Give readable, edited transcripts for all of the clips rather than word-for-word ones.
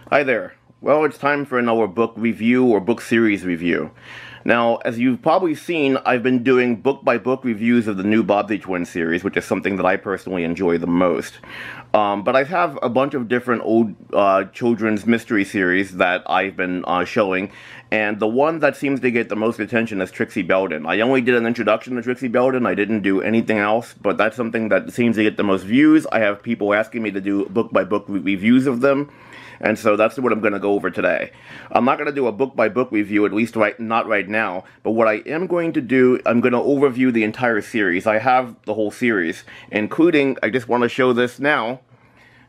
Hi there. Well, it's time for another book review or book series review. Now, as you've probably seen, I've been doing book-by-book reviews of the new Bobbsey Twins series, which is something that I personally enjoy the most. But I have a bunch of different old children's mystery series that I've been showing, and the one that seems to get the most attention is Trixie Belden. I only did an introduction to Trixie Belden, I didn't do anything else, but that's something that seems to get the most views. I have people asking me to do book-by-book reviews of them. And so that's what I'm going to go over today. I'm not going to do a book-by-book review, at least not right now. But what I am going to do, I'm going to overview the entire series. I have the whole series, including, I just want to show this now.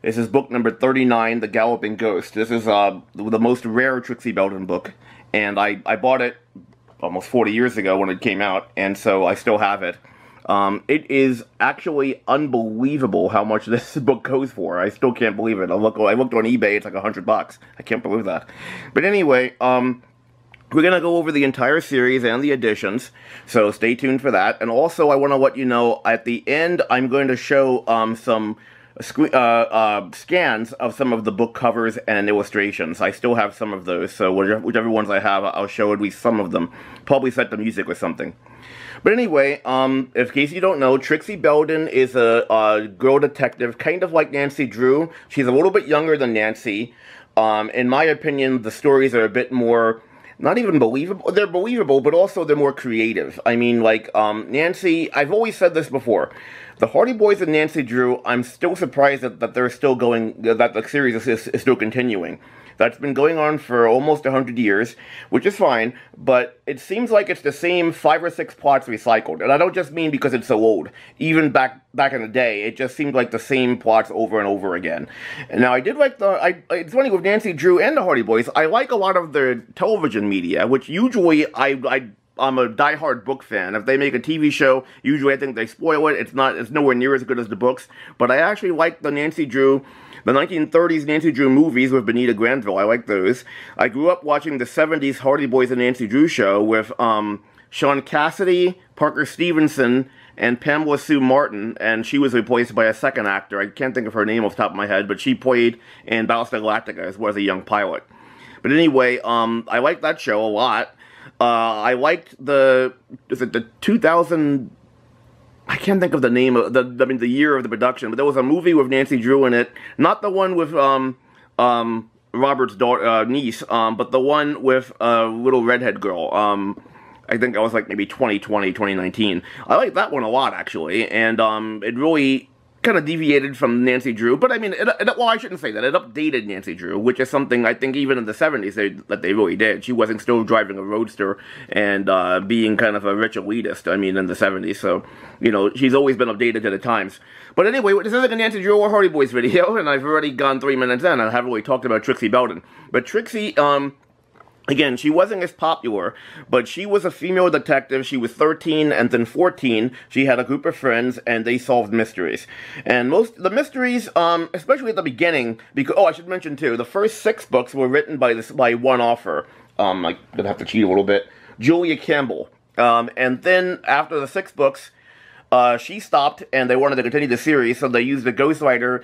This is book number 39, The Galloping Ghost. This is the most rare Trixie Belden book. And I bought it almost 40 years ago when it came out, and so I still have it. It is actually unbelievable how much this book goes for. I still can't believe it. I looked on eBay, it's like $100. I can't believe that. But anyway, we're gonna go over the entire series and the editions, so stay tuned for that. And also, I want to let you know, at the end, I'm going to show some scans of some of the book covers and illustrations. I still have some of those, so whichever ones I have, I'll show at least some of them. Probably set the music or something. But anyway, in case you don't know, Trixie Belden is a girl detective, kind of like Nancy Drew. She's a little bit younger than Nancy. In my opinion, the stories are a bit more, not even believable. They're believable, but also they're more creative. I mean, like, Nancy, I've always said this before. The Hardy Boys and Nancy Drew, I'm still surprised that they're still going, that the series is still continuing. That's been going on for almost 100 years, which is fine, but it seems like it's the same 5 or 6 plots recycled. And I don't just mean because it's so old. Even back in the day, it just seemed like the same plots over and over again. And now, I did like it's funny with Nancy Drew and the Hardy Boys, I like a lot of their television media, which usually I'm a diehard book fan. If they make a TV show, usually I think they spoil it. It's nowhere near as good as the books. But I actually like the 1930s Nancy Drew movies with Benita Granville. I like those. I grew up watching the 70s Hardy Boys and Nancy Drew show with Sean Cassidy, Parker Stevenson, and Pamela Sue Martin, and she was replaced by a second actor. I can't think of her name off the top of my head, but she played in Battlestar Galactica as well as a young pilot. But anyway, I liked that show a lot. I liked the 2000... I can't think of the name of the year of the production, but there was a movie with Nancy Drew in it. Not the one with Robert's daughter, niece, but the one with a little redhead girl. I think that was like maybe 2020, 2019. I like that one a lot, actually, and it really kind of deviated from Nancy Drew, but I mean, well, I shouldn't say that. It updated Nancy Drew, which is something I think even in the 70s that they really did. She wasn't still driving a roadster and being kind of a rich elitist, I mean, in the 70s, so, you know, she's always been updated to the times. But anyway, this isn't a Nancy Drew or Hardy Boys video, and I've already gone 3 minutes in, and I haven't really talked about Trixie Belden. But Trixie, again, she wasn't as popular, but she was a female detective. She was 13, and then 14, she had a group of friends, and they solved mysteries. And the mysteries, especially at the beginning, because, oh, I should mention, too, the first 6 books were written by one author. I'm gonna have to cheat a little bit. Julia Campbell. And then, after the 6 books, she stopped, and they wanted to continue the series, so they used a ghostwriter,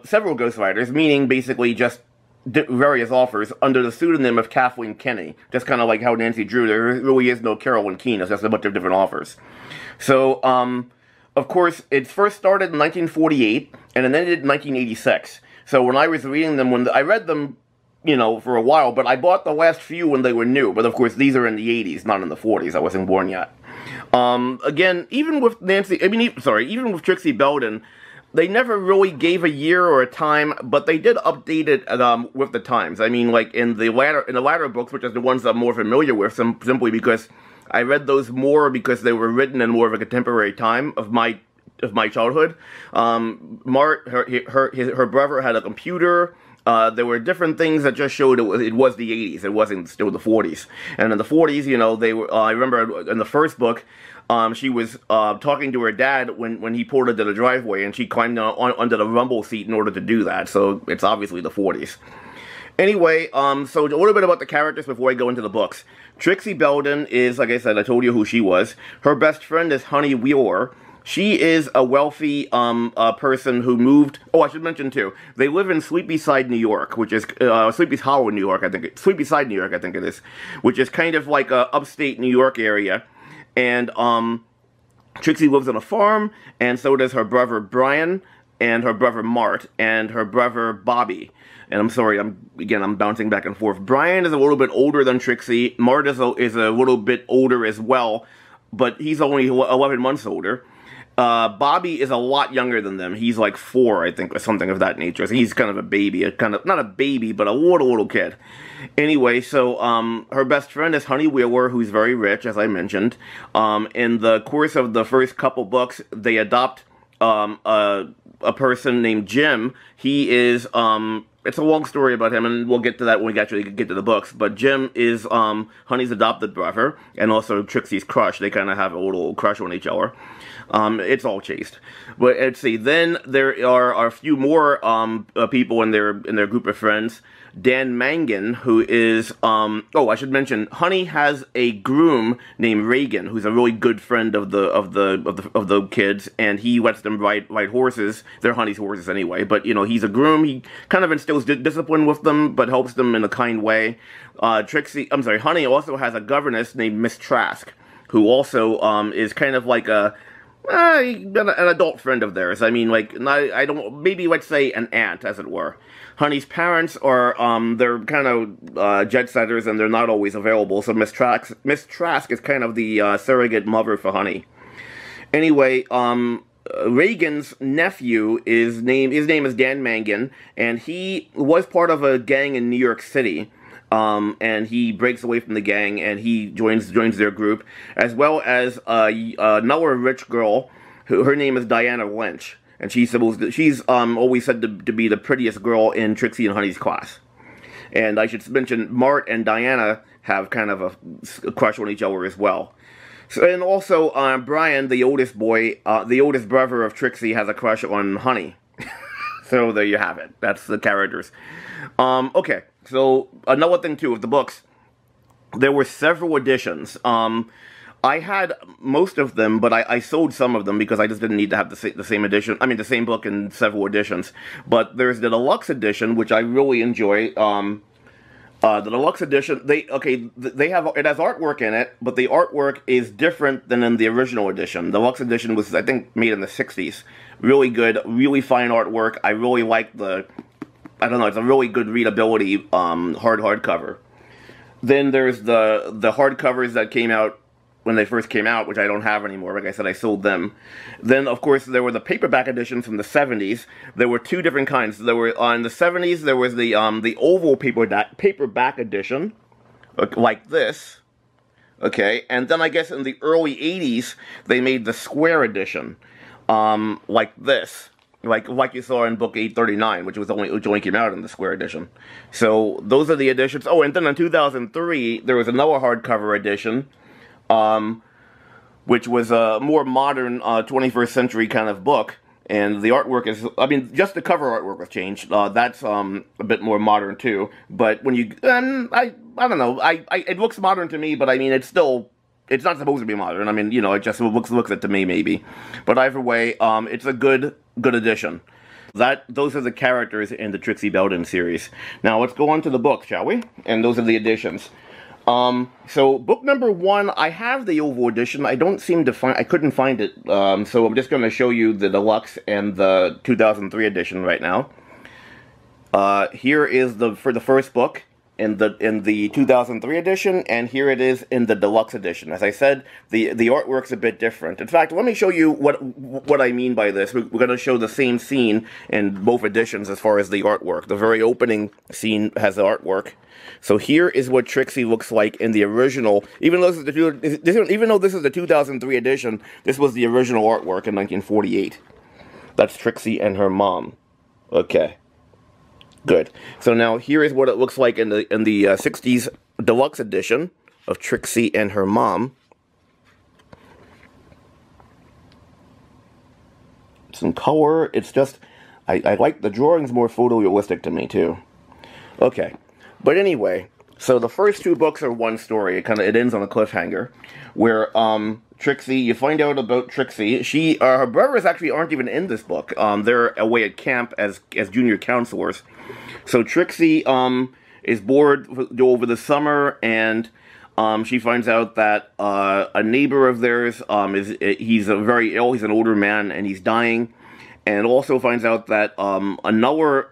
several ghostwriters, meaning basically just various authors under the pseudonym of Kathleen Kenny. Just kind of like how Nancy Drew, there really is no Carolyn Keene, it's just a bunch of different authors. So, of course, it first started in 1948, and it ended in 1986. So when I was reading them, I read them, you know, for a while, but I bought the last few when they were new. But of course, these are in the 80s, not in the 40s. I wasn't born yet. Again, even with even with Trixie Belden, they never really gave a year or a time, but they did update it with the times. I mean, like in the latter books, which are the ones I'm more familiar with, simply because I read those more because they were written in more of a contemporary time of my childhood. Her brother had a computer. There were different things that just showed it was the 80s. It wasn't still the 40s. And in the 40s, you know, they were. I remember in the first book, she was talking to her dad when he pulled into the driveway, and she climbed under the rumble seat in order to do that. So it's obviously the 40s. Anyway, so a little bit about the characters before I go into the books. Trixie Belden is, like I said, I told you who she was. Her best friend is Honey Wheeler, She is a wealthy person who moved. Oh, I should mention too. They live in Sleepyside, New York, which is Sleepy Hollow, New York. I think Sleepyside, New York. I think it is, which is kind of like a upstate New York area. And Trixie lives on a farm, and so does her brother Brian, and her brother Mart, and her brother Bobby. And I'm sorry, I'm bouncing back and forth. Brian is a little bit older than Trixie. Mart is a little bit older as well, but he's only 11 months older. Bobby is a lot younger than them. He's like 4, I think, or something of that nature. So he's kind of a baby, not a baby, but a little kid. Anyway, so her best friend is Honey Wheeler, who's very rich, as I mentioned. In the course of the first couple books, they adopt a person named Jim. He is it's a long story about him, and we'll get to that when we actually get to the books. But Jim is Honey's adopted brother, and also Trixie's crush. They kind of have a little crush on each other. It's all chaste. But let's see. Then there are a few more people in their group of friends. Dan Mangan, who is oh, I should mention, Honey has a groom named Reagan, who's a really good friend of the kids, and he lets them ride horses. They're Honey's horses anyway, but you know, he's a groom. He kind of instills discipline with them, but helps them in a kind way. Honey also has a governess named Miss Trask, who also is kind of like an adult friend of theirs. I mean, like, maybe let's say an aunt, as it were. Honey's parents are, they're kind of jet-setters, and they're not always available, so Miss Trask is kind of the surrogate mother for Honey. Anyway, Reagan's nephew, his name is Dan Mangan, and he was part of a gang in New York City. And he breaks away from the gang, and he joins their group, as well as another rich girl, her name is Diana Lynch, and she's always said to be the prettiest girl in Trixie and Honey's class. And I should mention, Mart and Diana have kind of a crush on each other as well. So, and also Brian, the oldest boy, the oldest brother of Trixie, has a crush on Honey. So there you have it. That's the characters. Okay. So, another thing, too, with the books, there were several editions. I had most of them, but I sold some of them because I just didn't need to have the same edition. I mean, the same book in several editions. But there's the deluxe edition, which I really enjoy. The deluxe edition, it has artwork in it, but the artwork is different than in the original edition. The deluxe edition was, I think, made in the 60s. Really good, really fine artwork. I really like I don't know, it's a really good readability hardcover. Then there's the hardcovers that came out when they first came out, which I don't have anymore. Like I said, I sold them. Then, of course, there were the paperback editions from the 70s. There were 2 different kinds. There were, in the 70s, there was the oval paperback edition, like this. Okay, and then I guess in the early 80s, they made the square edition, like this. Like you saw in book 839, which only came out in the square edition. So those are the editions. Oh, and then in 2003, there was another hardcover edition, which was a more modern 21st century kind of book. And the artwork is, I mean, just the cover artwork was changed. That's a bit more modern too. But when you, I don't know, it looks modern to me, but I mean, it's not supposed to be modern. I mean, you know, it just looks it to me, maybe. But either way, it's a good edition. Those are the characters in the Trixie Belden series. Now, let's go on to the book, shall we? And those are the editions. So, book number 1, I have the oval edition. I couldn't find it. So I'm just going to show you the deluxe and the 2003 edition right now. Here is for the first book in the 2003 edition, and here it is in the deluxe edition. As I said, the artwork's a bit different. In fact, let me show you what I mean by this. We're going to show the same scene in both editions as far as the artwork. The very opening scene has the artwork. So here is what Trixie looks like in the original. Even though this is the 2003 edition, this was the original artwork in 1948. That's Trixie and her mom. Okay. Good. So now here is what it looks like in the 60s deluxe edition of Trixie and her mom. It's in color. It's just, I like the drawings more photorealistic to me too. Okay. But anyway, so the first 2 books are one story. It ends on a cliffhanger, where Trixie, you find out about Trixie. Her brothers actually aren't even in this book. They're away at camp as junior counselors. So Trixie is bored over the summer, and she finds out that a neighbor of theirs he's very ill. He's an older man, and he's dying. And also finds out that another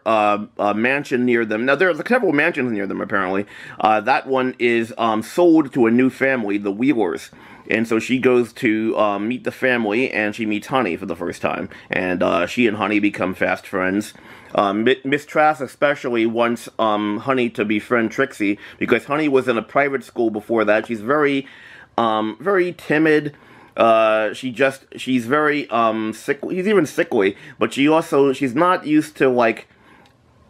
mansion near them. Now there's several mansions near them apparently. That one is sold to a new family, the Wheelers. And so she goes to meet the family, and she meets Honey for the first time. And she and Honey become fast friends. Miss Trask especially wants Honey to befriend Trixie, because Honey was in a private school before that. She's very timid. She's very sickly. She's even sickly, but she's not used to, like,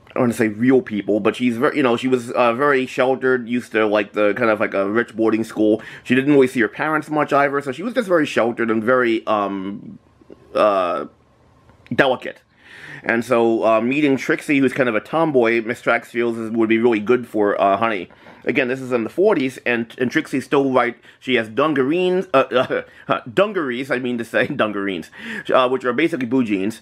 I don't want to say real people, but she's very, she was very sheltered, used to like the kind of like a rich boarding school. She didn't really see her parents much either, so she was just very sheltered and very delicate. And so meeting Trixie, who's kind of a tomboy, Miss Trax feels would be really good for Honey. Again, this is in the 40s, and Trixie's still right. She has dungarees, dungarees, I mean to say, dungarees, which are basically blue jeans.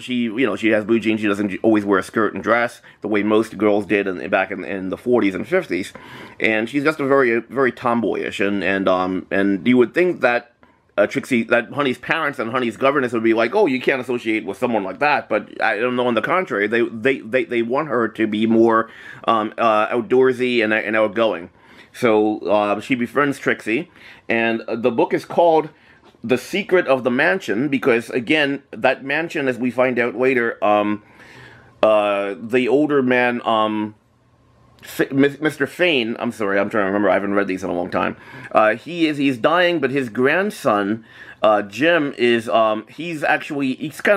She has blue jeans. She doesn't always wear a skirt and dress the way most girls did back in the 40s and 50s. And she's just a very tomboyish, and you would think that that Honey's parents and Honey's governess would be like, oh, you can't associate with someone like that. But I don't know. On the contrary, they want her to be more outdoorsy and outgoing. So she befriends Trixie, and the book is called The Secret of the Mansion, because again, that mansion, as we find out later, the older man, Mr. Fane, I'm sorry, I'm trying to remember, I haven't read these in a long time. He's dying, but his grandson, Jim, he's kind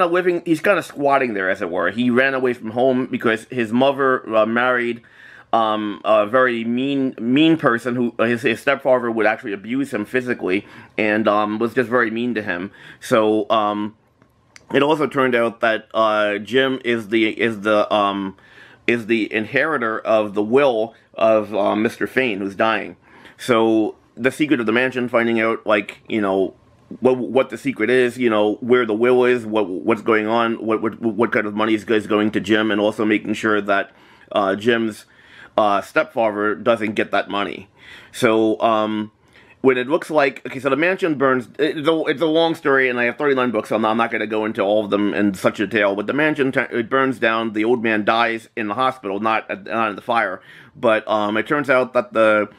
of squatting there, as it were. He ran away from home because his mother married a very mean person who his stepfather would actually abuse him physically, and was just very mean to him. So it also turned out that Jim is the inheritor of the will of Mr. Fane, who's dying. So the secret of the mansion, finding out, like, what the secret is, where the will is, what's going on, what kind of money is going to Jim, and also making sure that Jim's stepfather doesn't get that money. So when it looks like, okay, so the mansion burns. It's a long story, and I have 39 books, so I'm not going to go into all of them in such detail. But the mansion, it burns down. The old man dies in the hospital, not in the fire. But it turns out that the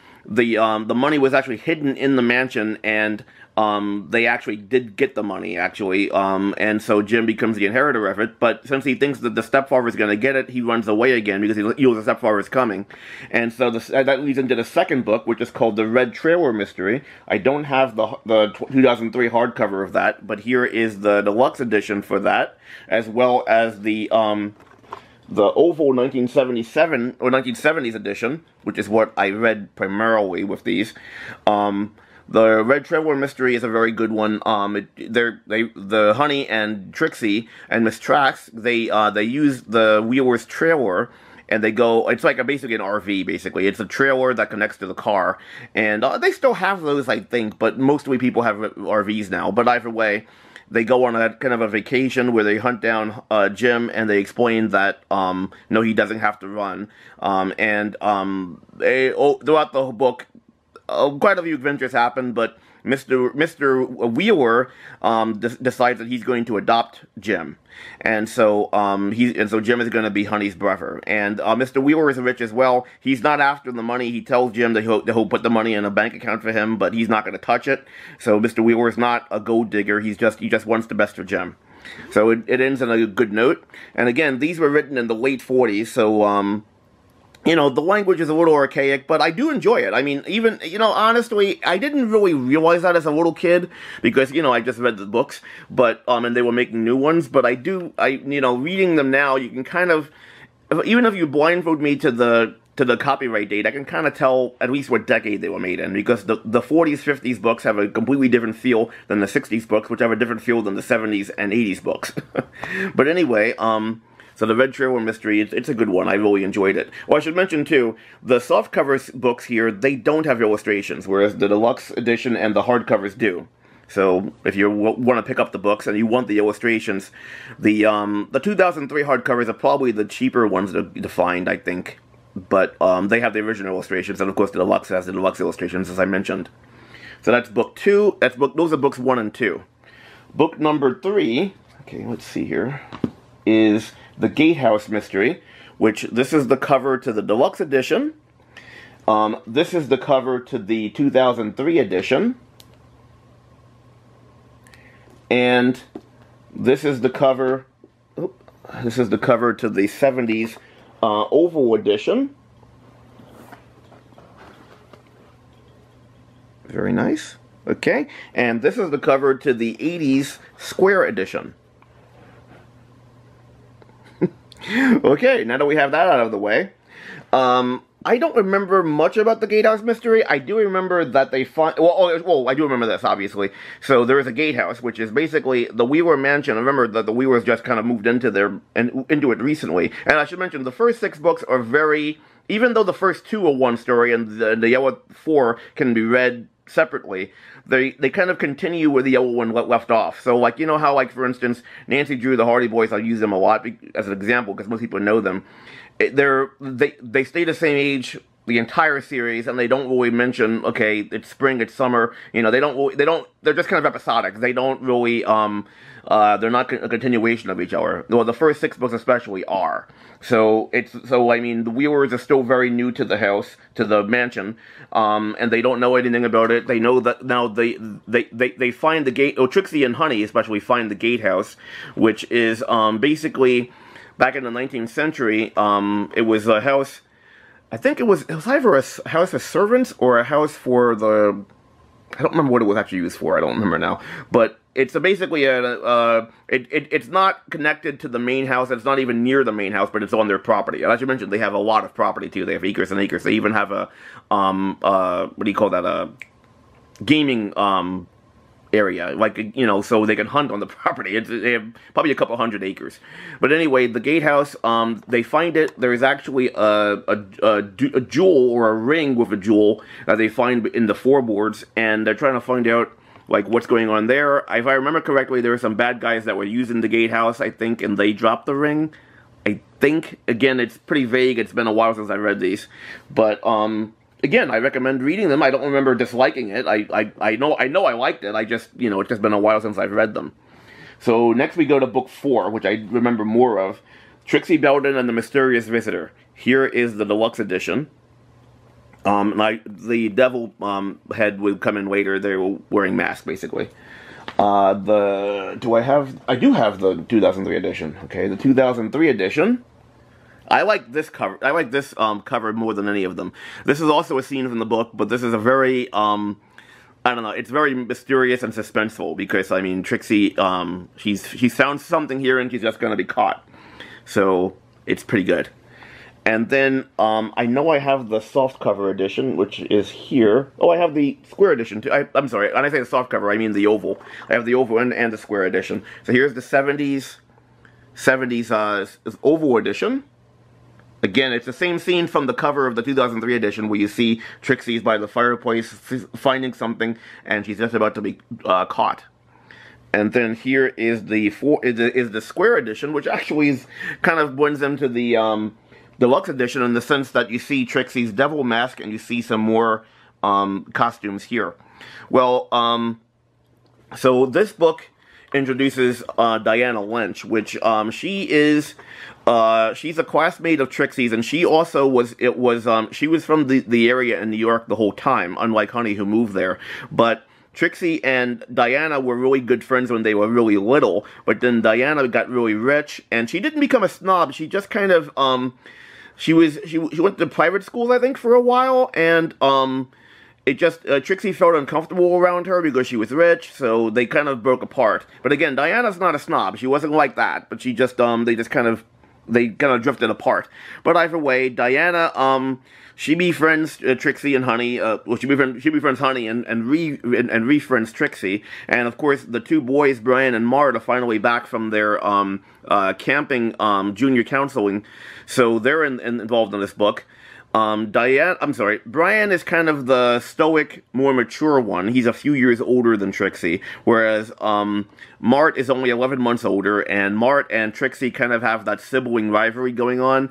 money was actually hidden in the mansion, and they actually did get the money, actually, and so Jim becomes the inheritor of it. But since he thinks that the stepfather is going to get it, he runs away again because he knows the stepfather is coming. And so that leads into the second book, which is called The Red Trailer Mystery. I don't have the 2003 hardcover of that, but here is the deluxe edition for that, as well as the Oval 1977 or 1970s edition, which is what I read primarily with these. The Red Trailer Mystery is a very good one. The Honey and Trixie and Miss Trax, they use the Wheeler's trailer, and they go. It's like basically an RV. Basically, it's a trailer that connects to the car, and they still have those, I think, but mostly people have RVs now. But either way, they go on a kind of a vacation where they hunt down Jim, and they explain that no, he doesn't have to run. Throughout the book, quite a few adventures happen, but Mr. Wheeler decides that he's going to adopt Jim, and so Jim is going to be Honey's brother. And Mr. Wheeler is rich as well. He's not after the money. He tells Jim that he'll put the money in a bank account for him, but he's not going to touch it. So Mr. Wheeler is not a gold digger. He just wants the best for Jim. So it ends on a good note. And again, these were written in the late 40s, so the language is a little archaic, but I do enjoy it. I mean, even, honestly, I didn't really realize that as a little kid, because, I just read the books, but, and they were making new ones, but reading them now, you can kind of, even if you blindfold me to the copyright date, I can kind of tell at least what decade they were made in, because the 40s, 50s books have a completely different feel than the 60s books, which have a different feel than the 70s and 80s books. But anyway, So the Red Trailer Mystery, it's a good one. I really enjoyed it. Well, I should mention, too, the softcover books here, they don't have illustrations, whereas the deluxe edition and the hardcovers do. So if you want to pick up the books and you want the illustrations, the 2003 hardcovers are probably the cheaper ones to find, I think. But they have the original illustrations, and of course the deluxe has the deluxe illustrations, as I mentioned. So that's book 2. Those are books 1 and 2. Book number 3, okay, let's see here, is The Gatehouse Mystery, which this is the cover to the deluxe edition. This is the cover to the 2003 edition. And this is the cover. This is the cover to the 70s oval edition. Very nice. Okay, and this is the cover to the 80s square edition. Okay, now that we have that out of the way, I don't remember much about the Gatehouse Mystery. I do remember that they find... Well, I do remember this, obviously. So there is a gatehouse, which is basically the Wheeler Mansion. I remember that the Wheelers just kind of moved into it recently. And I should mention, the first 6 books are very... Even though the first 2 are one story and the yellow 4 can be read separately, they kind of continue where the yellow one left off. So, like, you know how, like, for instance, Nancy Drew, the Hardy Boys, I use them a lot as an example because most people know them. They stay the same age the entire series, and they don't really mention, okay, it's spring, it's summer. You know, they're just kind of episodic. They don't really, they're not a continuation of each other. Well, the first 6 books especially are. So I mean, the Wheelers are still very new to the house, to the mansion, and they don't know anything about it. They know that now they find the gate. Oh, Trixie and Honey especially find the gatehouse, which is basically back in the 19th century. It was a house. I think it was either a house for servants or a house for the... I don't remember what it was actually used for. I don't remember now. But it's basically it's not connected to the main house. It's not even near the main house, but it's on their property. And as you mentioned, they have a lot of property too. They have acres and acres. They even have a what do you call that? A gaming area, like, you know, so they can hunt on the property. They have probably a couple hundred acres. But anyway, the gatehouse, they find it. There is actually a jewel or a ring with a jewel that they find in the floorboards, and they're trying to find out, like, what's going on there. If I remember correctly, there were some bad guys that were using the gatehouse, I think, and they dropped the ring. I think, again, it's pretty vague. It's been a while since I read these, but again, I recommend reading them. I don't remember disliking it. I know I liked it. I just, you know, it's just been a while since I've read them. So next we go to book 4, which I remember more of. Trixie Belden and the Mysterious Visitor. Here is the deluxe edition. The devil head would come in later. They were wearing masks, basically. I do have the 2003 edition. Okay, the 2003 edition. I like this cover. I like this cover more than any of them. This is also a scene from the book, but this is a very I don't know. It's very mysterious and suspenseful because, I mean, Trixie she found something here and she's just gonna be caught. So it's pretty good. And then I know I have the softcover edition, which is here. Oh, I have the square edition too. I'm sorry. When I say the softcover, I mean the oval. I have the oval and the square edition. So here's the 70s oval edition. Again, it's the same scene from the cover of the 2003 edition where you see Trixie's by the fireplace finding something and she's just about to be caught. And then here is the square edition, which actually is kind of blends into the deluxe edition in the sense that you see Trixie's devil mask and you see some more costumes here. Well, so this book introduces Diana Lynch, which she is she's a classmate of Trixie's, and she also she was from the area in New York the whole time, unlike Honey, who moved there. But Trixie and Diana were really good friends when they were really little, but then Diana got really rich, and she didn't become a snob. She just kind of she went to private schools, I think, for a while, and Trixie felt uncomfortable around her because she was rich, so they kind of broke apart. But again, Diana's not a snob. She wasn't like that, but she just, they just kind of they kind of drifted apart. But either way, Diana, she befriends Trixie and Honey. Well, she befriends Honey and refriends Trixie. And of course, the two boys, Brian and Mart, are finally back from their camping junior counseling, so they're involved in this book. Brian is kind of the stoic, more mature one. He's a few years older than Trixie, whereas Mart is only 11 months older, and Mart and Trixie kind of have that sibling rivalry going on.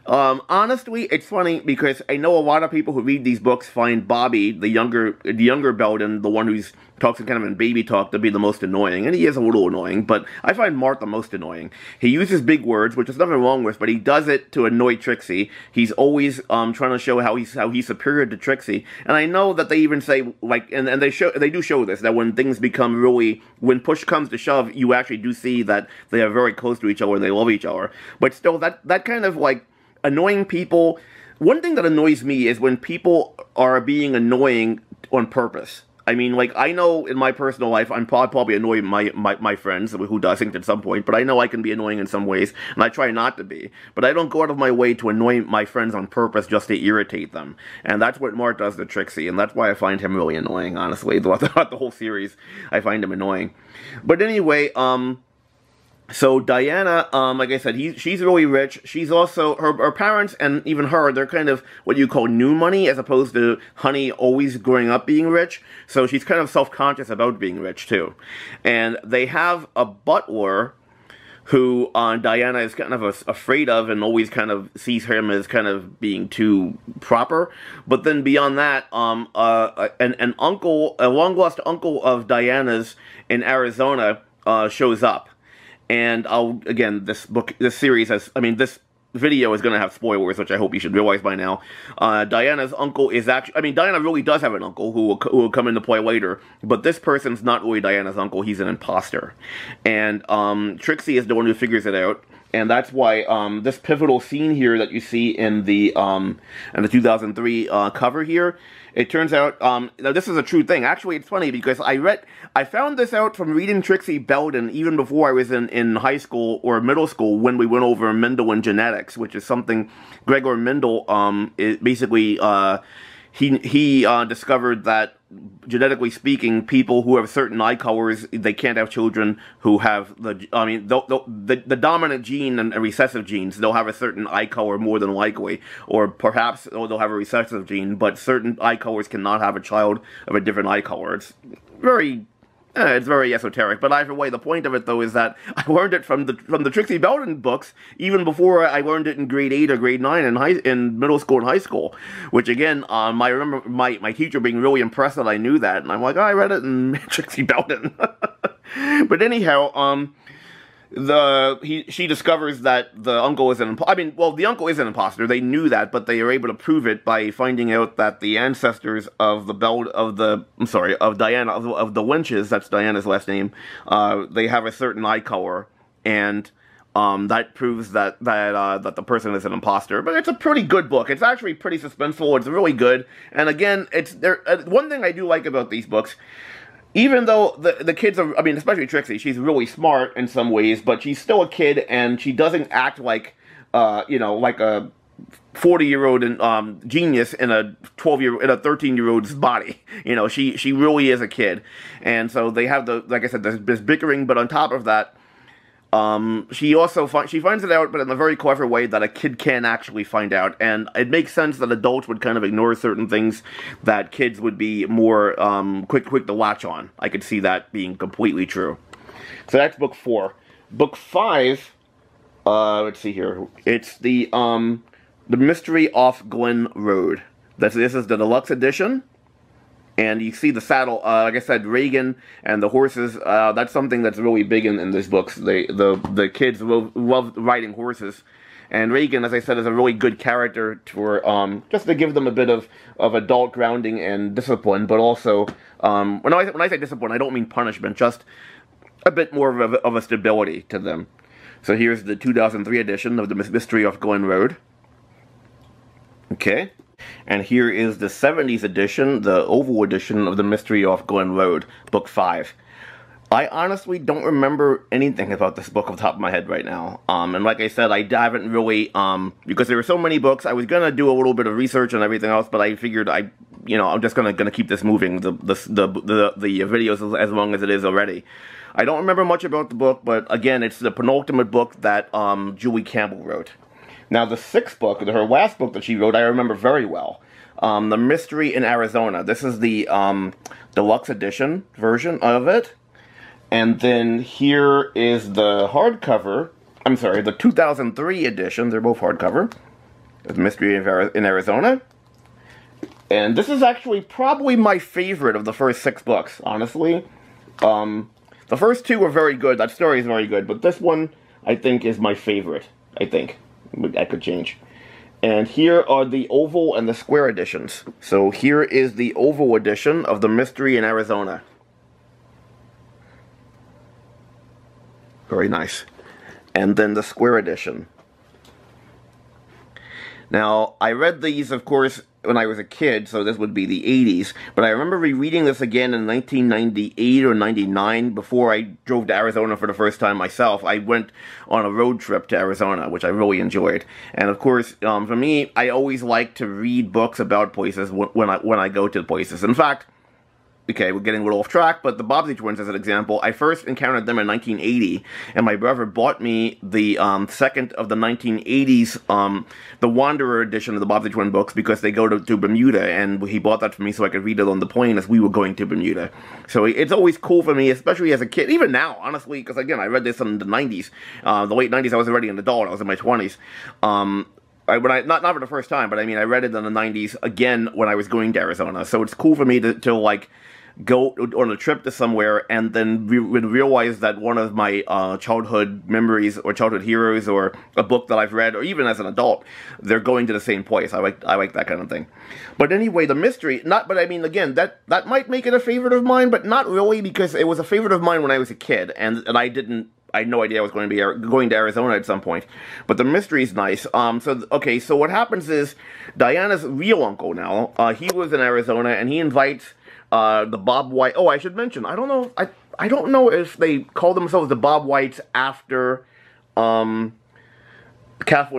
Honestly, it's funny because I know a lot of people who read these books find Bobby, the younger Belden, the one who's talks kind of in baby talk, to be the most annoying, and he is a little annoying, but I find Mart the most annoying. He uses big words, which is nothing wrong with, but he does it to annoy Trixie. He's always trying to show how he's superior to Trixie, and I know that they even say, like, and they do show this, that when things become really, when push comes to shove, you actually do see that they are very close to each other and they love each other. But still, that kind of, like, annoying people, one thing that annoys me is when people are being annoying on purpose. I mean, like, I know in my personal life, I'm probably annoying my friends, who doesn't at some point, but I know I can be annoying in some ways, and I try not to be. But I don't go out of my way to annoy my friends on purpose just to irritate them. And that's what Mart does to Trixie, and that's why I find him really annoying, honestly. Throughout the whole series, I find him annoying. But anyway, so Diana, like I said, she's really rich. She's also, her parents and even her, they're kind of what you call new money, as opposed to Honey always growing up being rich. So she's kind of self-conscious about being rich, too. And they have a butler who Diana is kind of afraid of and always kind of sees him as kind of being too proper. But then beyond that, an uncle, a long-lost uncle of Diana's in Arizona, shows up. And this series has, this video is going to have spoilers, which I hope you should realize by now. Diana's uncle is actually, Diana really does have an uncle who will come into play later, but this person's not really Diana's uncle, he's an imposter. And Trixie is the one who figures it out. And that's why this pivotal scene here that you see in the 2003 cover here, it turns out, now this is a true thing. Actually, it's funny because I found this out from reading Trixie Belden even before I was in high school or middle school, when we went over Mendel and genetics, which is something Gregor Mendel he discovered that, genetically speaking, people who have certain eye colors, they can't have children who have the dominant gene and recessive genes. They'll have a certain eye color more than likely, or perhaps they'll have a recessive gene, but certain eye colors cannot have a child of a different eye color. It's very esoteric, but either way, the point of it, though, is that I learned it from the Trixie Belden books, even before I learned it in grade 8 or grade 9 in middle school and high school, which, again, I remember my teacher being really impressed that I knew that, and I'm like, oh, I read it in Trixie Belden. But anyhow, she discovers that the uncle is the uncle is an imposter. They knew that, but they are able to prove it by finding out that the ancestors of the Lynches, that's Diana's last name, they have a certain eye color, and that proves that the person is an imposter. But it's a pretty good book. It's actually pretty suspenseful. It's really good. And again, one thing I do like about these books, even though the kids are, especially Trixie, she's really smart in some ways, but she's still a kid, and she doesn't act like, like a 40-year-old genius in a 13-year-old's body. She really is a kid. And so they have like I said, this bickering, but on top of that, she finds it out, but in a very clever way that a kid can actually find out, and it makes sense that adults would kind of ignore certain things that kids would be more quick to latch on. I could see that being completely true. So that's book 4. Book 5. Let's see here. It's the Mystery Off Glen Road. This is the deluxe edition. And you see the saddle, like I said, Reagan and the horses, that's something that's really big in these books. The kids love riding horses. And Reagan, as I said, is a really good character for, just to give them a bit of adult grounding and discipline, but also, when I say discipline, I don't mean punishment, just a bit more of a stability to them. So here's the 2003 edition of the Mystery of Glen Road. Okay. And here is the 70s edition, the oval edition of The Mystery Off Glen Road, book 5. I honestly don't remember anything about this book off the top of my head right now. And like I said, I haven't really, because there were so many books, I was gonna do a little bit of research and everything else, but I figured I'm just gonna keep this moving, the videos as long as it is already. I don't remember much about the book, but again, it's the penultimate book that Julie Campbell wrote. Now, the sixth book, her last book that she wrote, I remember very well. The Mystery in Arizona. This is the deluxe edition version of it. And then here is the hardcover, I'm sorry, the 2003 edition, they're both hardcover, The Mystery in Arizona. And this is actually probably my favorite of the first 6 books, honestly. The first 2 were very good, that story is very good, but this one, I think, is my favorite, I think. I could change. And here are the oval and the square editions. So here is the oval edition of The Mystery in Arizona. Very nice. And then the square edition. Now, I read these, of course, when I was a kid, so this would be the 80s, but I remember rereading this again in 1998 or 99 before I drove to Arizona for the first time myself. I went on a road trip to Arizona, which I really enjoyed. And of course, for me, I always like to read books about places when I go to places. In fact, okay, we're getting a little off track, but the Bobbsey twins, as an example, I first encountered them in 1980, and my brother bought me the second of the 1980s, the Wanderer edition of the Bobbsey twin books, because they go to Bermuda, and he bought that for me so I could read it on the plane as we were going to Bermuda. So it's always cool for me, especially as a kid, even now, honestly, because again, I read this in the 90s, the late 90s, I was already an adult, I was in my 20s. Not for the first time, but I mean, I read it in the 90s again when I was going to Arizona, so it's cool for me to like, go on a trip to somewhere and then realize that one of my childhood memories or childhood heroes or a book that I've read, or even as an adult, they're going to the same place. I like that kind of thing. But anyway, the mystery, but I mean, again, that might make it a favorite of mine, but not really, because it was a favorite of mine when I was a kid, and I had no idea I was going to be going to Arizona at some point. But the mystery is nice. So what happens is, Diana's real uncle now, he lives in Arizona, and he invites the Bob White. Oh, I should mention, I don't know if they call themselves the Bob Whites after Kathleen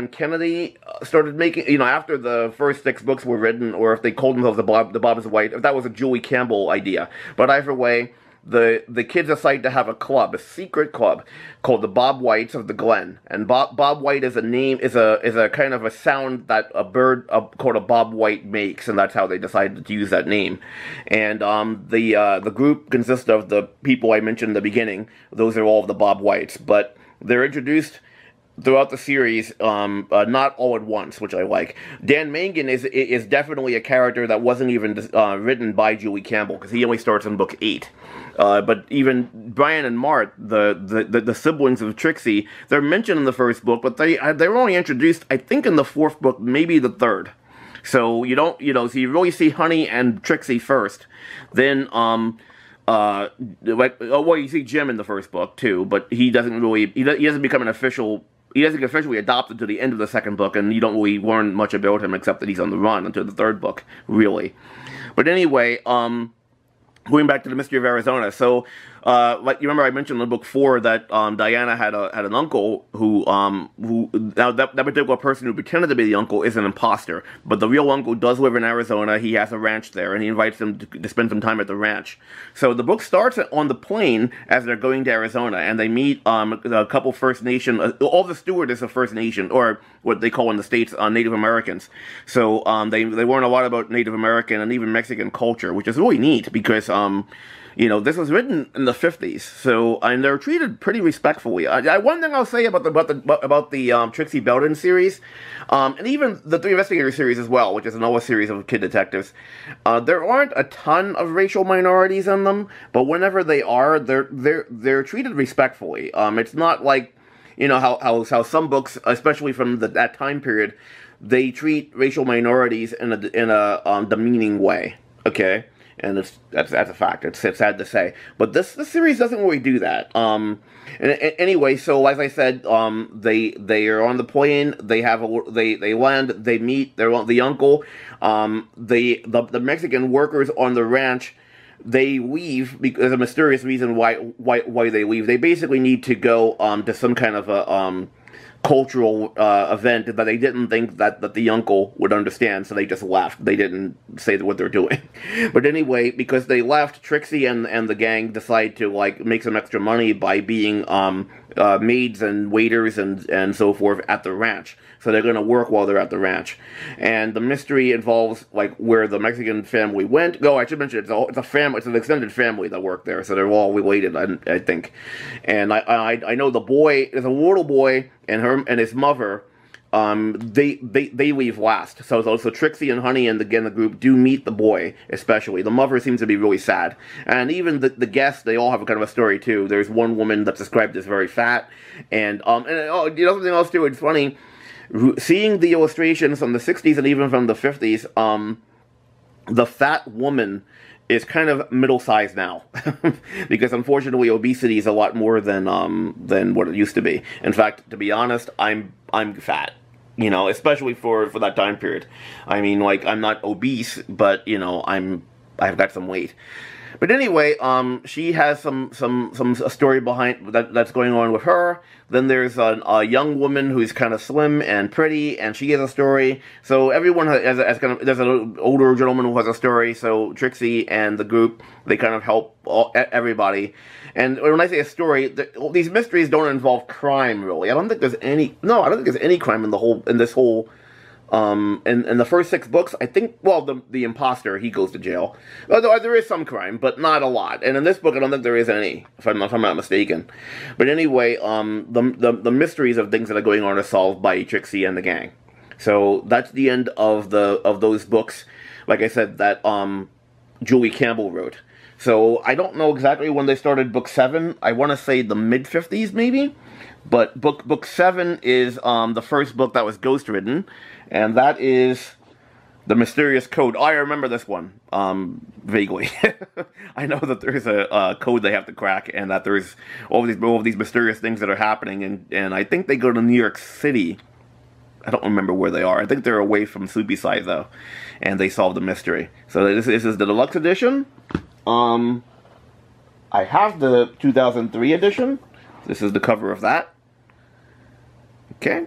Kennedy started making, after the first 6 books were written, or if they called themselves the Bob's White, if that was a Julie Campbell idea. But either way, the kids decide to have a club, a secret club, called the Bob Whites of the Glen. And Bob White is a kind of a sound that a bird called a Bob White makes, and that's how they decided to use that name. And the group consists of the people I mentioned in the beginning. Those are all of the Bob Whites, but they're introduced throughout the series, not all at once, which I like. Dan Mangan is definitely a character that wasn't even written by Julie Campbell, because he only starts in book 8. But even Brian and Mart, the siblings of Trixie, they're mentioned in the first book, but they were only introduced, I think, in the 4th book, maybe the 3rd. So you don't, so you really see Honey and Trixie first. Then, you see Jim in the first book too, but he doesn't become an official. He doesn't get officially adopted to the end of the 2nd book, and you don't really learn much about him except that he's on the run until the 3rd book, really. But anyway, going back to the Mystery of Arizona, so like you remember, I mentioned in book 4 that Diana had an uncle who now that particular person who pretended to be the uncle is an imposter, but the real uncle does live in Arizona. He has a ranch there, and he invites them to spend some time at the ranch. So the book starts on the plane as they're going to Arizona, and they meet a couple First Nation, all the stewardess of First Nation, or what they call in the States Native Americans. So they learn a lot about Native American and even Mexican culture, which is really neat because this was written in the 50s, and they're treated pretty respectfully. One thing I'll say about the Trixie Belden series, and even the 3 Investigators series as well, which is another series of kid detectives, there aren't a ton of racial minorities in them, but whenever they are, they're treated respectfully. It's not like how some books, especially from that time period, they treat racial minorities in a demeaning way. Okay. And that's a fact. It's sad to say, but this series doesn't really do that. Anyway, so as I said, they are on the plane. They land. They meet the uncle. The Mexican workers on the ranch. they leave because there's a mysterious reason why they leave. They basically need to go to some kind of a cultural event that they didn't think that the uncle would understand, so they just left. They didn't say what they're doing. But anyway, because they left, Trixie and the gang decide to like make some extra money by being maids and waiters and so forth at the ranch. So they're going to work while they're at the ranch. And the mystery involves like where the Mexican family went. Oh, I should mention it's a family. It's an extended family that work there, so they're all related, I think. And I know the boy. There's a little boy and his mother. They leave last. So Trixie and Honey and the group do meet the boy, especially. The mother seems to be really sad. And even the guests, they all have a kind of a story too. There's one woman that's described as very fat. And you know something else too, it's funny. Seeing the illustrations from the 60s and even from the 50s, the fat woman is kind of middle-sized now. Because unfortunately obesity is a lot more than what it used to be. In fact, to be honest, I'm fat. You know, especially for that time period. I mean, like, I'm not obese, but, you know, I've got some weight. But anyway, she has a story behind that's going on with her. Then there's a young woman who's kind of slim and pretty, and she has a story. So everyone has kind of, there's an older gentleman who has a story. So Trixie and the group, they kind of help everybody. And when I say a story, these mysteries don't involve crime really. I don't think there's any. No, I don't think there's any crime in this whole. In the first 6 books, I think, well, the imposter, he goes to jail. Although there is some crime, but not a lot. And in this book, I don't think there is any, if I'm not mistaken. But anyway, the mysteries of things that are going on are solved by Trixie and the gang. So that's the end of those books, like I said, that Julie Campbell wrote. So I don't know exactly when they started book 7. I want to say the mid-50s, maybe? But book 7 is the first book that was ghostwritten, and that is The Mysterious Code. I remember this one, vaguely. I know that there's a code they have to crack, and that there's all these mysterious things that are happening, and I think they go to New York City. I don't remember where they are. I think they're away from Sleepy Side, though, and they solve the mystery. So this is the deluxe edition. I have the 2003 edition. This is the cover of that. Okay.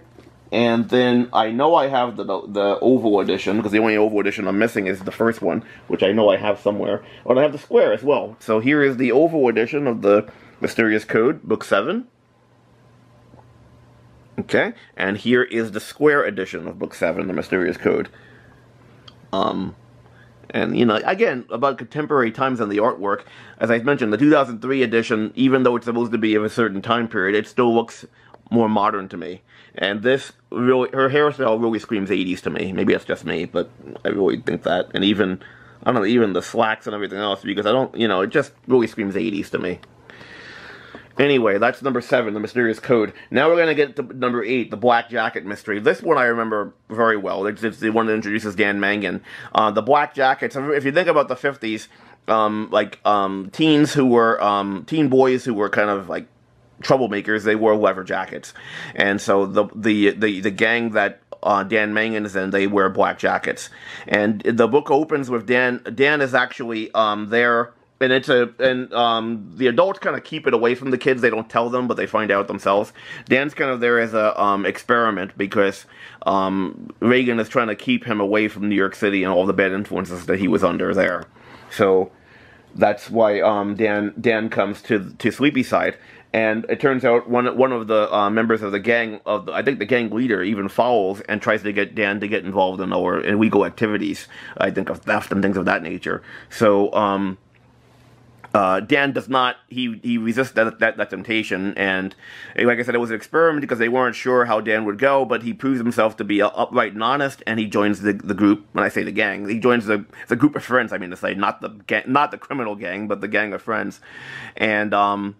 And then I know I have the oval edition, because the only oval edition I'm missing is the first one, which I know I have somewhere. But I have the square as well. So here is the oval edition of the Mysterious Code, book 7. Okay. And here is the square edition of book 7, the Mysterious Code. And, you know, again, about contemporary times and the artwork, as I mentioned, the 2003 edition, even though it's supposed to be of a certain time period, it still looks more modern to me. And this, really, her hairstyle really screams 80s to me. Maybe that's just me, but I really think that. And even, I don't know, even the slacks and everything else, because I don't, you know, it just really screams 80s to me. Anyway, that's number 7, The Mysterious Code. Now we're going to get to number 8, The Black Jacket Mystery. This one I remember very well. It's the one that introduces Dan Mangan. The Black Jackets, if you think about the 50s, teens who were, teen boys who were kind of like troublemakers, they wore leather jackets. And so the gang that Dan Mangan is in, they wear black jackets. And the book opens with Dan is actually there. And the adults kind of keep it away from the kids. They don't tell them, but they find out themselves. Dan's kind of there as a experiment because Reagan is trying to keep him away from New York City and all the bad influences that he was under there. So that's why Dan comes to Sleepy Side. And it turns out one of the members of the gang, I think the gang leader, even follows and tries to get Dan to get involved in illegal activities. I think of theft and things of that nature. So Dan does not, he resists that temptation, and like I said, it was an experiment because they weren't sure how Dan would go, but he proves himself to be upright and honest, and he joins the group. When I say the gang, he joins the group of friends, I mean to say, not the criminal gang, but the gang of friends. And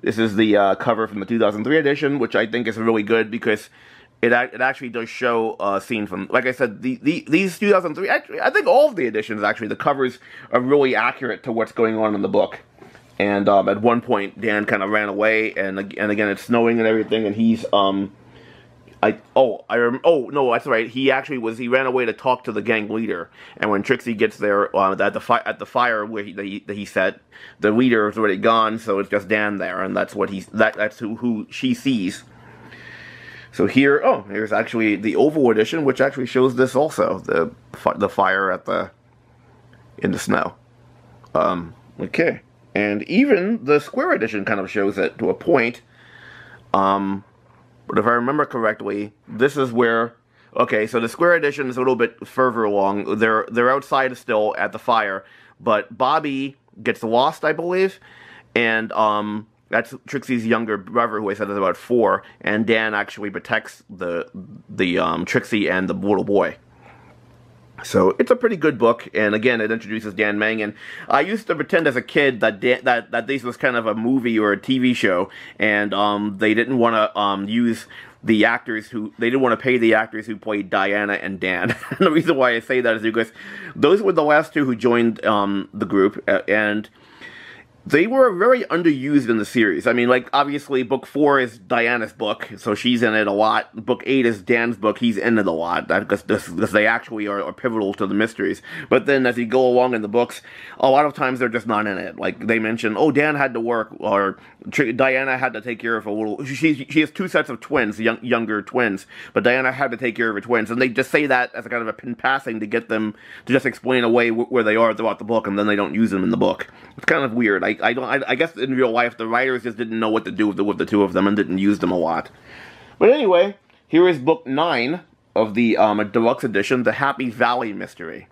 this is the cover from the 2003 edition, which I think is really good because it actually does show a scene from, like I said, these 2003, actually, I think all of the editions, actually, the covers are really accurate to what's going on in the book. And at one point, Dan kind of ran away, and again, it's snowing and everything, and he's Oh no, that's right. He ran away to talk to the gang leader, and when Trixie gets there at the fire where he set, the leader is already gone, so it's just Dan there, and that's who she sees. So here's actually the Oval Edition, which actually shows this also, the fire in the snow. Okay, and even the Square Edition kind of shows it to a point. But if I remember correctly, this is where... Okay, so the Square Edition is a little bit further along. They're outside still at the fire, but Bobby gets lost, I believe, and that's Trixie's younger brother, who I said is about 4, and Dan actually protects the Trixie and the little boy. So it's a pretty good book, and again, it introduces Dan Mangan. I used to pretend as a kid that that this was kind of a movie or a TV show, and they didn't want to use the actors they didn't want to pay the actors who played Diana and Dan. And the reason why I say that is because those were the last 2 who joined the group, and they were very underused in the series. I mean, like, obviously, book 4 is Diana's book, so she's in it a lot. Book 8 is Dan's book, he's in it a lot, because they actually are pivotal to the mysteries. But then, as you go along in the books, a lot of times they're just not in it. Like, they mention, oh, Dan had to work, or Diana had to take care of a little... She has 2 sets of twins, younger twins, but Diana had to take care of her twins, and they just say that as a kind of a pin passing to get them to just explain away where they are throughout the book, and then they don't use them in the book. It's kind of weird. I guess in real life, the writers just didn't know what to do with the 2 of them and didn't use them a lot. But anyway, here is book 9 of the deluxe edition, The Happy Valley Mystery.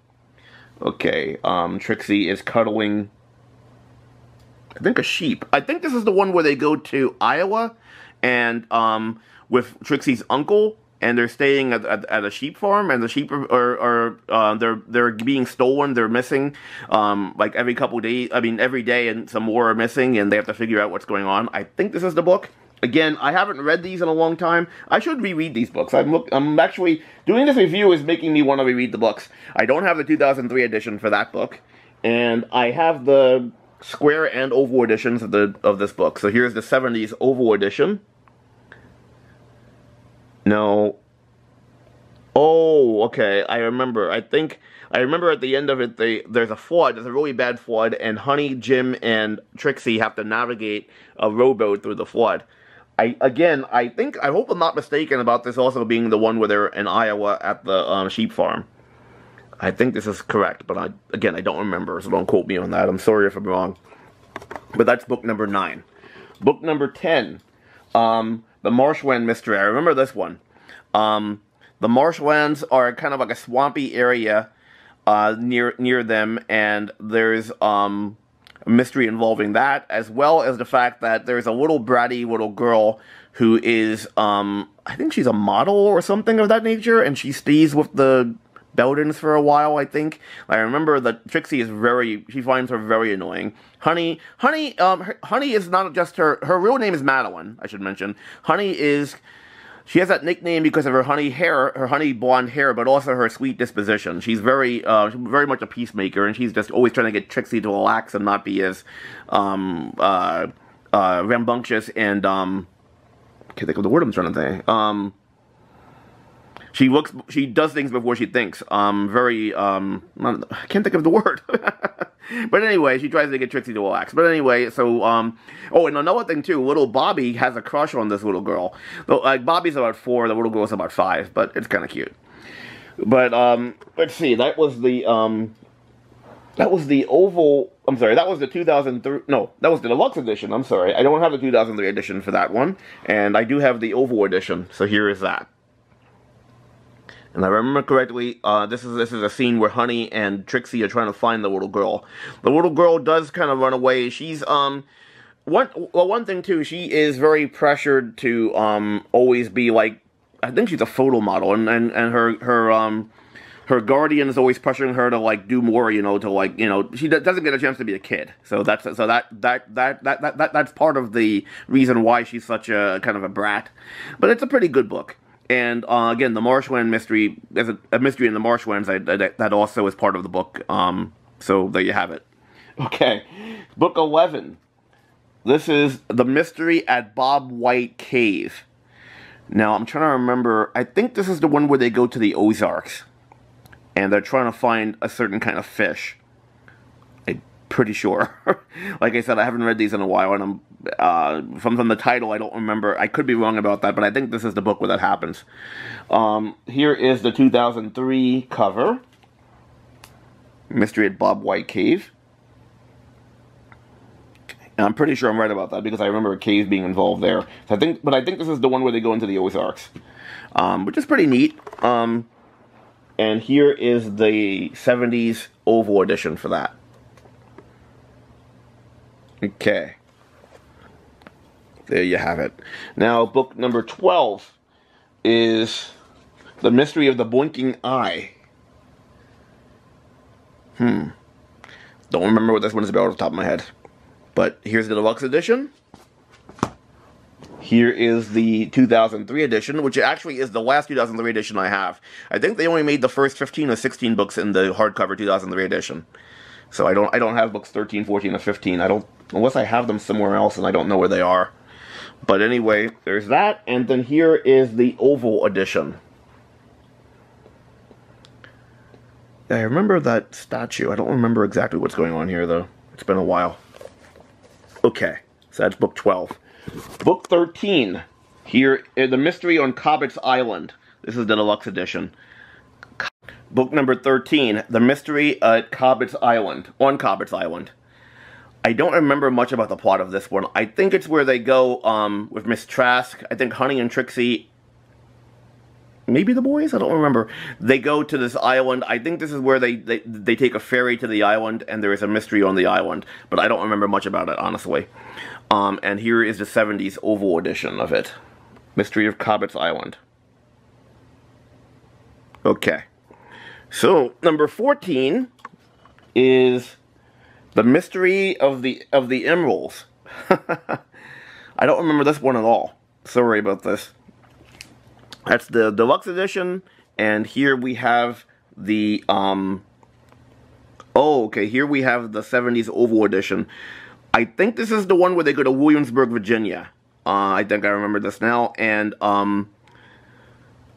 Okay, Trixie is cuddling, I think, a sheep. I think this is the one where they go to Iowa and with Trixie's uncle, and they're staying at a sheep farm, and the sheep they're being stolen, they're missing, like every couple days, I mean every day, and some more are missing, and they have to figure out what's going on. I think this is the book. Again, I haven't read these in a long time. I should reread these books. I'm actually, doing this review is making me want to reread the books. I don't have the 2003 edition for that book, and I have the Square and Oval editions of this book. So here's the 70s Oval edition. No. Oh, okay. I remember. I remember at the end of it, there's a flood. There's a really bad flood, and Honey, Jim, and Trixie have to navigate a rowboat through the flood. I hope I'm not mistaken about this also being the one where they're in Iowa at the sheep farm. I think this is correct, but again, I don't remember, so don't quote me on that. I'm sorry if I'm wrong. But that's book number 9. Book number 10. The Marshland Mystery. I remember this one. The marshlands are kind of like a swampy area near them, and there's a mystery involving that, as well as the fact that there's a little bratty little girl who is, I think she's a model or something of that nature, and she stays with the Beldens for a while, I think. I remember that Trixie she finds her very annoying. Honey is not just her real name is Madeline, I should mention. She has that nickname because of her honey blonde hair, but also her sweet disposition. She's very much a peacemaker, and she's just always trying to get Trixie to relax and not be as rambunctious and can't think of the word I'm trying to say. She does things before she thinks. I can't think of the word. But anyway, she tries to get Trixie to relax. But anyway, so, oh, and another thing too, little Bobby has a crush on this little girl. Like, Bobby's about 4, the little girl's about 5, but it's kind of cute. But, let's see, that was the Oval, I'm sorry, that was the 2003, no, that was the deluxe edition, I'm sorry. I don't have the 2003 edition for that one, and I do have the Oval edition, so here is that. And I remember correctly, this is a scene where Honey and Trixie are trying to find the little girl. The little girl does kind of run away. She's, one thing too, she is very pressured to, always be like, I think she's a photo model, and her guardian is always pressuring her to, like, do more, you know, to, like, you know, she doesn't get a chance to be a kid. So that's part of the reason why she's such a kind of a brat. But it's a pretty good book. And, again, the Marshland Mystery, there's a mystery in the Marshlands that also is part of the book. So there you have it. Okay, book 11. This is The Mystery at Bob White Cave. Now, I'm trying to remember, I think this is the one where they go to the Ozarks, and they're trying to find a certain kind of fish. I'm pretty sure. Like I said, I haven't read these in a while, and from the title, I don't remember. I could be wrong about that, but I think this is the book where that happens. Here is the 2003 cover. Mystery at Bob White Cave. And I'm pretty sure I'm right about that because I remember a cave being involved there. So but I think this is the one where they go into the Ozarks, which is pretty neat. And here is the 70s oval edition for that. Okay. There you have it. Now, book number 12 is The Mystery of the Blinking Eye. Don't remember what this one is about off the top of my head. But here's the deluxe edition. Here is the 2003 edition, which actually is the last 2003 edition I have. I think they only made the first 15 or 16 books in the hardcover 2003 edition. So I don't have books 13, 14, or 15. Unless I have them somewhere else and I don't know where they are. But anyway, there's that, and then here is the oval edition. I remember that statue. I don't remember exactly what's going on here, though. It's been a while. Okay, so that's book 12. Book 13. Here, The Mystery on Cobbett's Island. This is the deluxe edition. Book number 13, The Mystery at Cobbett's Island. On Cobbett's Island. I don't remember much about the plot of this one. I think it's where they go with Miss Trask. I think Honey and Trixie, maybe the boys? I don't remember. They go to this island. I think this is where they take a ferry to the island, and there is a mystery on the island. But I don't remember much about it, honestly. And here is the 70s oval edition of it. Mystery of Cobbett's Island. Okay. So, number 14 is The Mystery of the Emeralds. I don't remember this one at all. Sorry about this. That's the deluxe edition, and here we have the here we have the 70s oval edition. I think this is the one where they go to Williamsburg, Virginia. I think I remember this now, and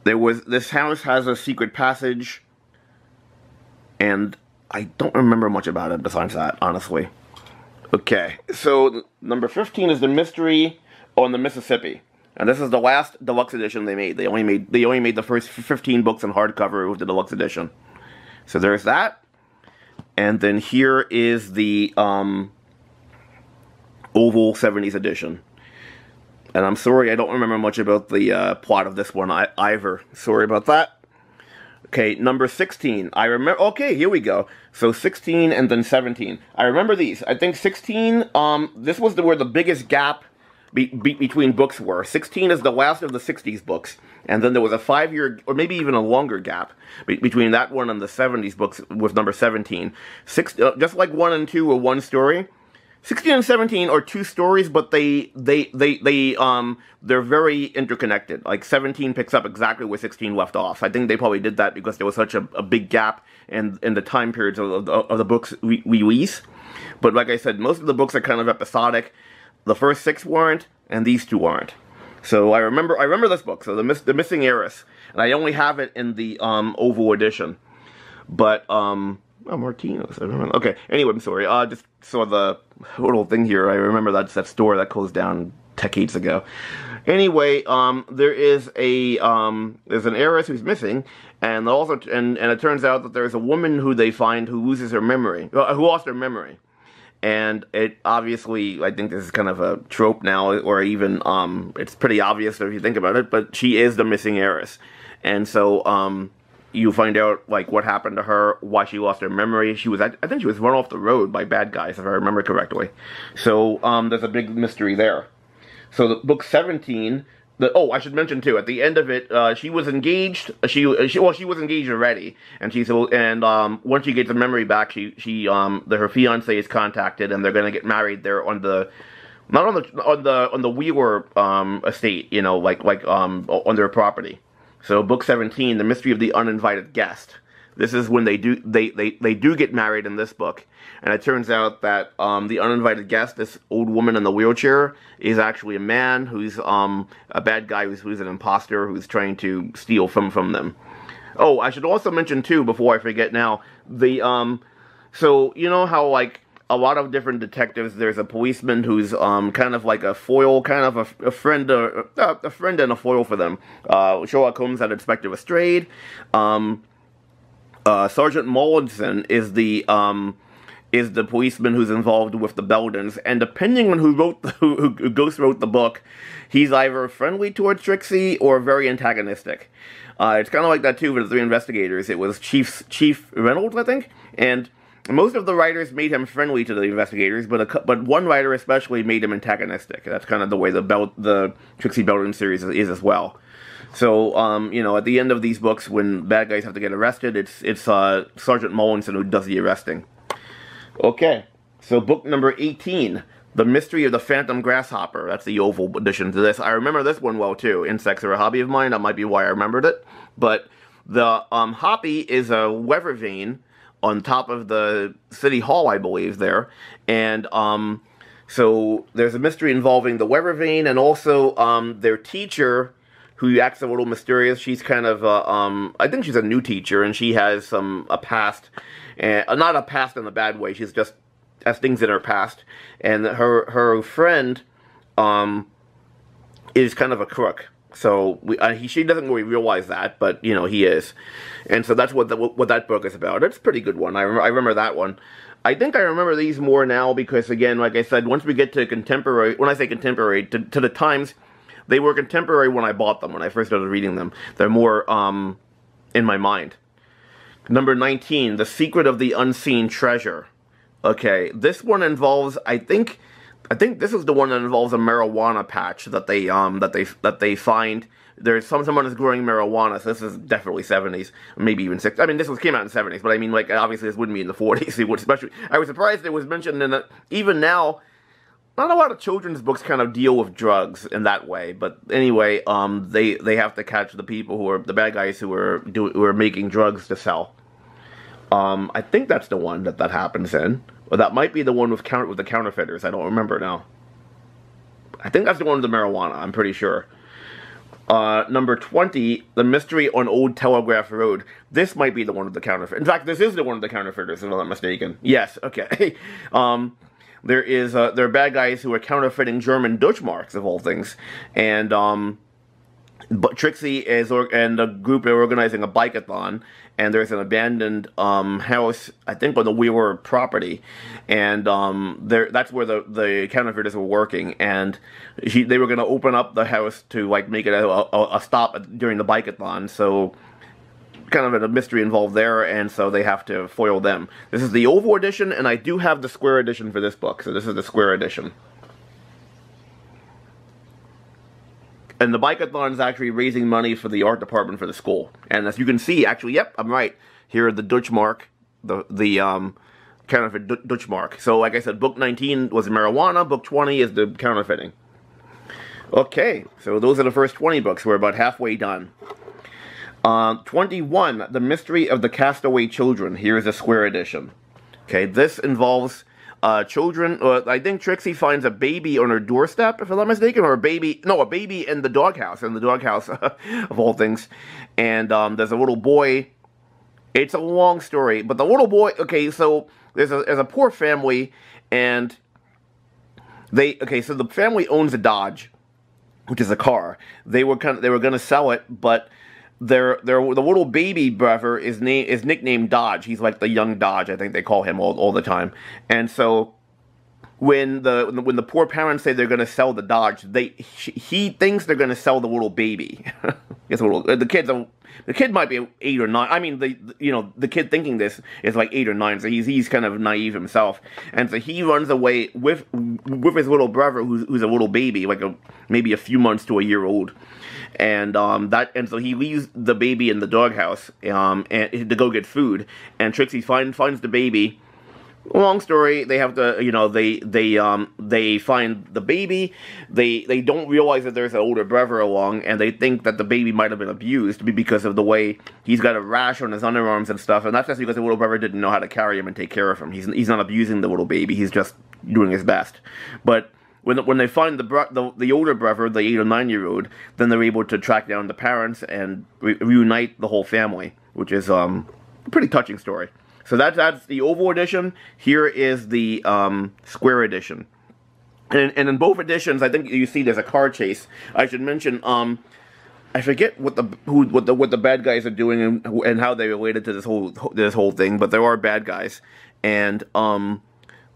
this house has a secret passage, and I don't remember much about it besides that, honestly. Okay, so number 15 is The Mystery on the Mississippi. And this is the last deluxe edition they made. They only made the first 15 books in hardcover with the deluxe edition. So there's that. And then here is the oval 70s edition. And I'm sorry I don't remember much about the plot of this one either. Sorry about that. Okay, number 16. I remember. Okay, here we go. So 16 and then 17. I remember these. I think 16. This was where the biggest gap between books were. 16 is the last of the 60s books, and then there was a 5-year, or maybe even a longer gap between that one and the 70s books with number 17. Just like 1 and 2 were one story, 16 and 17 are two stories, but they're very interconnected. Like 17 picks up exactly where 16 left off. I think they probably did that because there was such a big gap in the time periods of the books release. But like I said, most of the books are kind of episodic. The first 6 weren't, and these 2 aren't. So I remember this book, so the Missing Heiress, and I only have it in the oval edition. But Martino's. I remember. Okay, anyway, I'm sorry. Just saw the little thing here. I remember that store that closed down decades ago. Anyway, there is there's an heiress who's missing, and also and it turns out that there's a woman who they find who loses her memory, who lost her memory. And it obviously, I think this is kind of a trope now, or even, it's pretty obvious if you think about it, but she is the missing heiress. And so, you find out, like, what happened to her, why she lost her memory. I think she was run off the road by bad guys, if I remember correctly. So, there's a big mystery there. So, the book 17... I should mention too. At the end of it, she was engaged. She was engaged already, and once she gets her memory back, her fiance is contacted, and they're gonna get married there on the Wheeler estate, you know, like on their property. So book 17, The Mystery of the Uninvited Guest. This is when they do get married in this book, and it turns out that the uninvited guest, this old woman in the wheelchair, is actually a man who's a bad guy who's an imposter who's trying to steal from them. Oh, I should also mention too, before I forget now, the so you know how like a lot of different detectives, there's a policeman who's kind of like a foil, kind of a friend and a foil for them. Sherlock Holmes had Inspector Lestrade. Sergeant Mullinson is the policeman who's involved with the Beldens, and depending on who Ghost wrote the book, he's either friendly towards Trixie or very antagonistic. It's kind of like that too with the three investigators. It was Chief Reynolds, I think, and most of the writers made him friendly to the investigators, but one writer especially made him antagonistic. That's kind of the way the Trixie Belden series is as well. So, you know, at the end of these books, when bad guys have to get arrested, it's Sergeant Mullinson who does the arresting. Okay, so book number 18, The Mystery of the Phantom Grasshopper. That's the oval edition to this. I remember this one well, too. Insects are a hobby of mine. That might be why I remembered it. But the hobby is a weather vane on top of the city hall, I believe, there. And so there's a mystery involving the weather vane and also their teacher, who acts a little mysterious. She's kind of, I think she's a new teacher, and she has a past, not a past in a bad way, she's just has things in her past, and her friend is kind of a crook. So she doesn't really realize that, but you know he is, and so that's what that book is about. It's a pretty good one. I remember that one. I think I remember these more now because, again, like I said, once we get to contemporary, when I say contemporary, to the times, they were contemporary when I bought them, when I first started reading them. They're more in my mind. Number 19, The Secret of the Unseen Treasure. Okay, this one involves, I think this is the one that involves a marijuana patch that they find. There's someone is growing marijuana, so this is definitely 70s, maybe even 60s. I mean, this came out in the 70s, but I mean, like, obviously this wouldn't be in the 40s. It would, especially, I was surprised it was mentioned in it. Even now, not a lot of children's books kind of deal with drugs in that way, but anyway, they have to catch the people who are the bad guys who are making drugs to sell. I think that's the one that happens in. Or that might be the one with the counterfeiters. I don't remember now. I think that's the one with the marijuana. I'm pretty sure. Number 20, The Mystery on Old Telegraph Road. This might be the one with the counterfeit. In fact, this is the one with the counterfeiters, if I'm not mistaken. Yes. Okay. There are bad guys who are counterfeiting German Deutschmarks, of all things, and but Trixie and the group are organizing a bike-a-thon, and there's an abandoned house, I think on the Wheeler property, and that's where the counterfeiters were working, and they were going to open up the house to like make it a stop during the bike-a-thon, so kind of a mystery involved there, and so they have to foil them. This is the oval edition, and I do have the square edition for this book, so this is the square edition. And the bike-a-thon is actually raising money for the art department for the school. And as you can see, actually, yep, I'm right. Here are the Deutschmark, the counterfeit Deutschmark. So, like I said, book 19 was marijuana, book 20 is the counterfeiting. Okay, so those are the first 20 books. We're about halfway done. 21, The Mystery of the Castaway Children. Here is a square edition. Okay, this involves children. I think Trixie finds a baby on her doorstep, if I'm not mistaken, or a baby in the doghouse, of all things. And there's a little boy. It's a long story, but the little boy. Okay, so there's a poor family, and so the family owns a Dodge, which is a car. They were going to sell it, but the little baby brother is nicknamed Dodge. He's like the young Dodge, I think they call him all the time. And so when the poor parents say they're going to sell the Dodge, he thinks they're going to sell the little baby. The kid might be 8 or 9. I mean, the kid thinking this is like 8 or 9, so he's kind of naive himself, and so he runs away with his little brother, who's a little baby, like maybe a few months to a year old, and so he leaves the baby in the doghouse and to go get food, and Trixie finds the baby Long story, they have to, you know, they find the baby. They don't realize that there's an older brother along, and they think that the baby might have been abused because of the way he's got a rash on his underarms and stuff. And that's just because the little brother didn't know how to carry him and take care of him. He's not abusing the little baby. He's just doing his best. But when they find the older brother, the 8 or 9-year-old, then they're able to track down the parents and reunite the whole family, which is a pretty touching story. So that's the oval edition. Here is the square edition, and in both editions, I think you see there's a car chase. I should mention, I forget what the bad guys are doing and how they related to this whole thing, but there are bad guys, and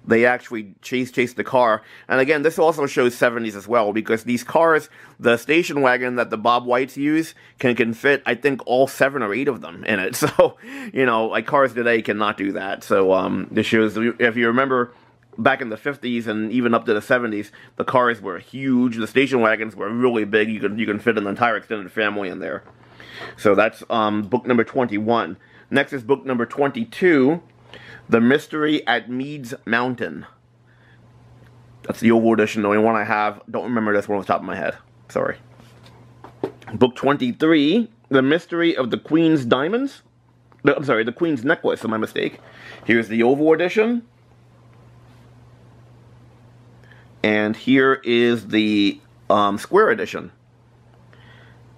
they actually chase the car. And again, this also shows 70s as well, because these cars, the station wagon that the Bob Whites use, can fit, I think, all 7 or 8 of them in it. So, you know, like cars today cannot do that. So this shows, if you remember, back in the 50s and even up to the 70s, the cars were huge. The station wagons were really big. You can fit an entire extended family in there. So that's book number 21. Next is book number 22. The Mystery at Mead's Mountain. That's the oval edition, the only one I have. Don't remember this one off the top of my head. Sorry. Book 23, The Mystery of the Queen's Diamonds. I'm sorry, the Queen's Necklace, my mistake. Here's the oval edition. And here is the square edition.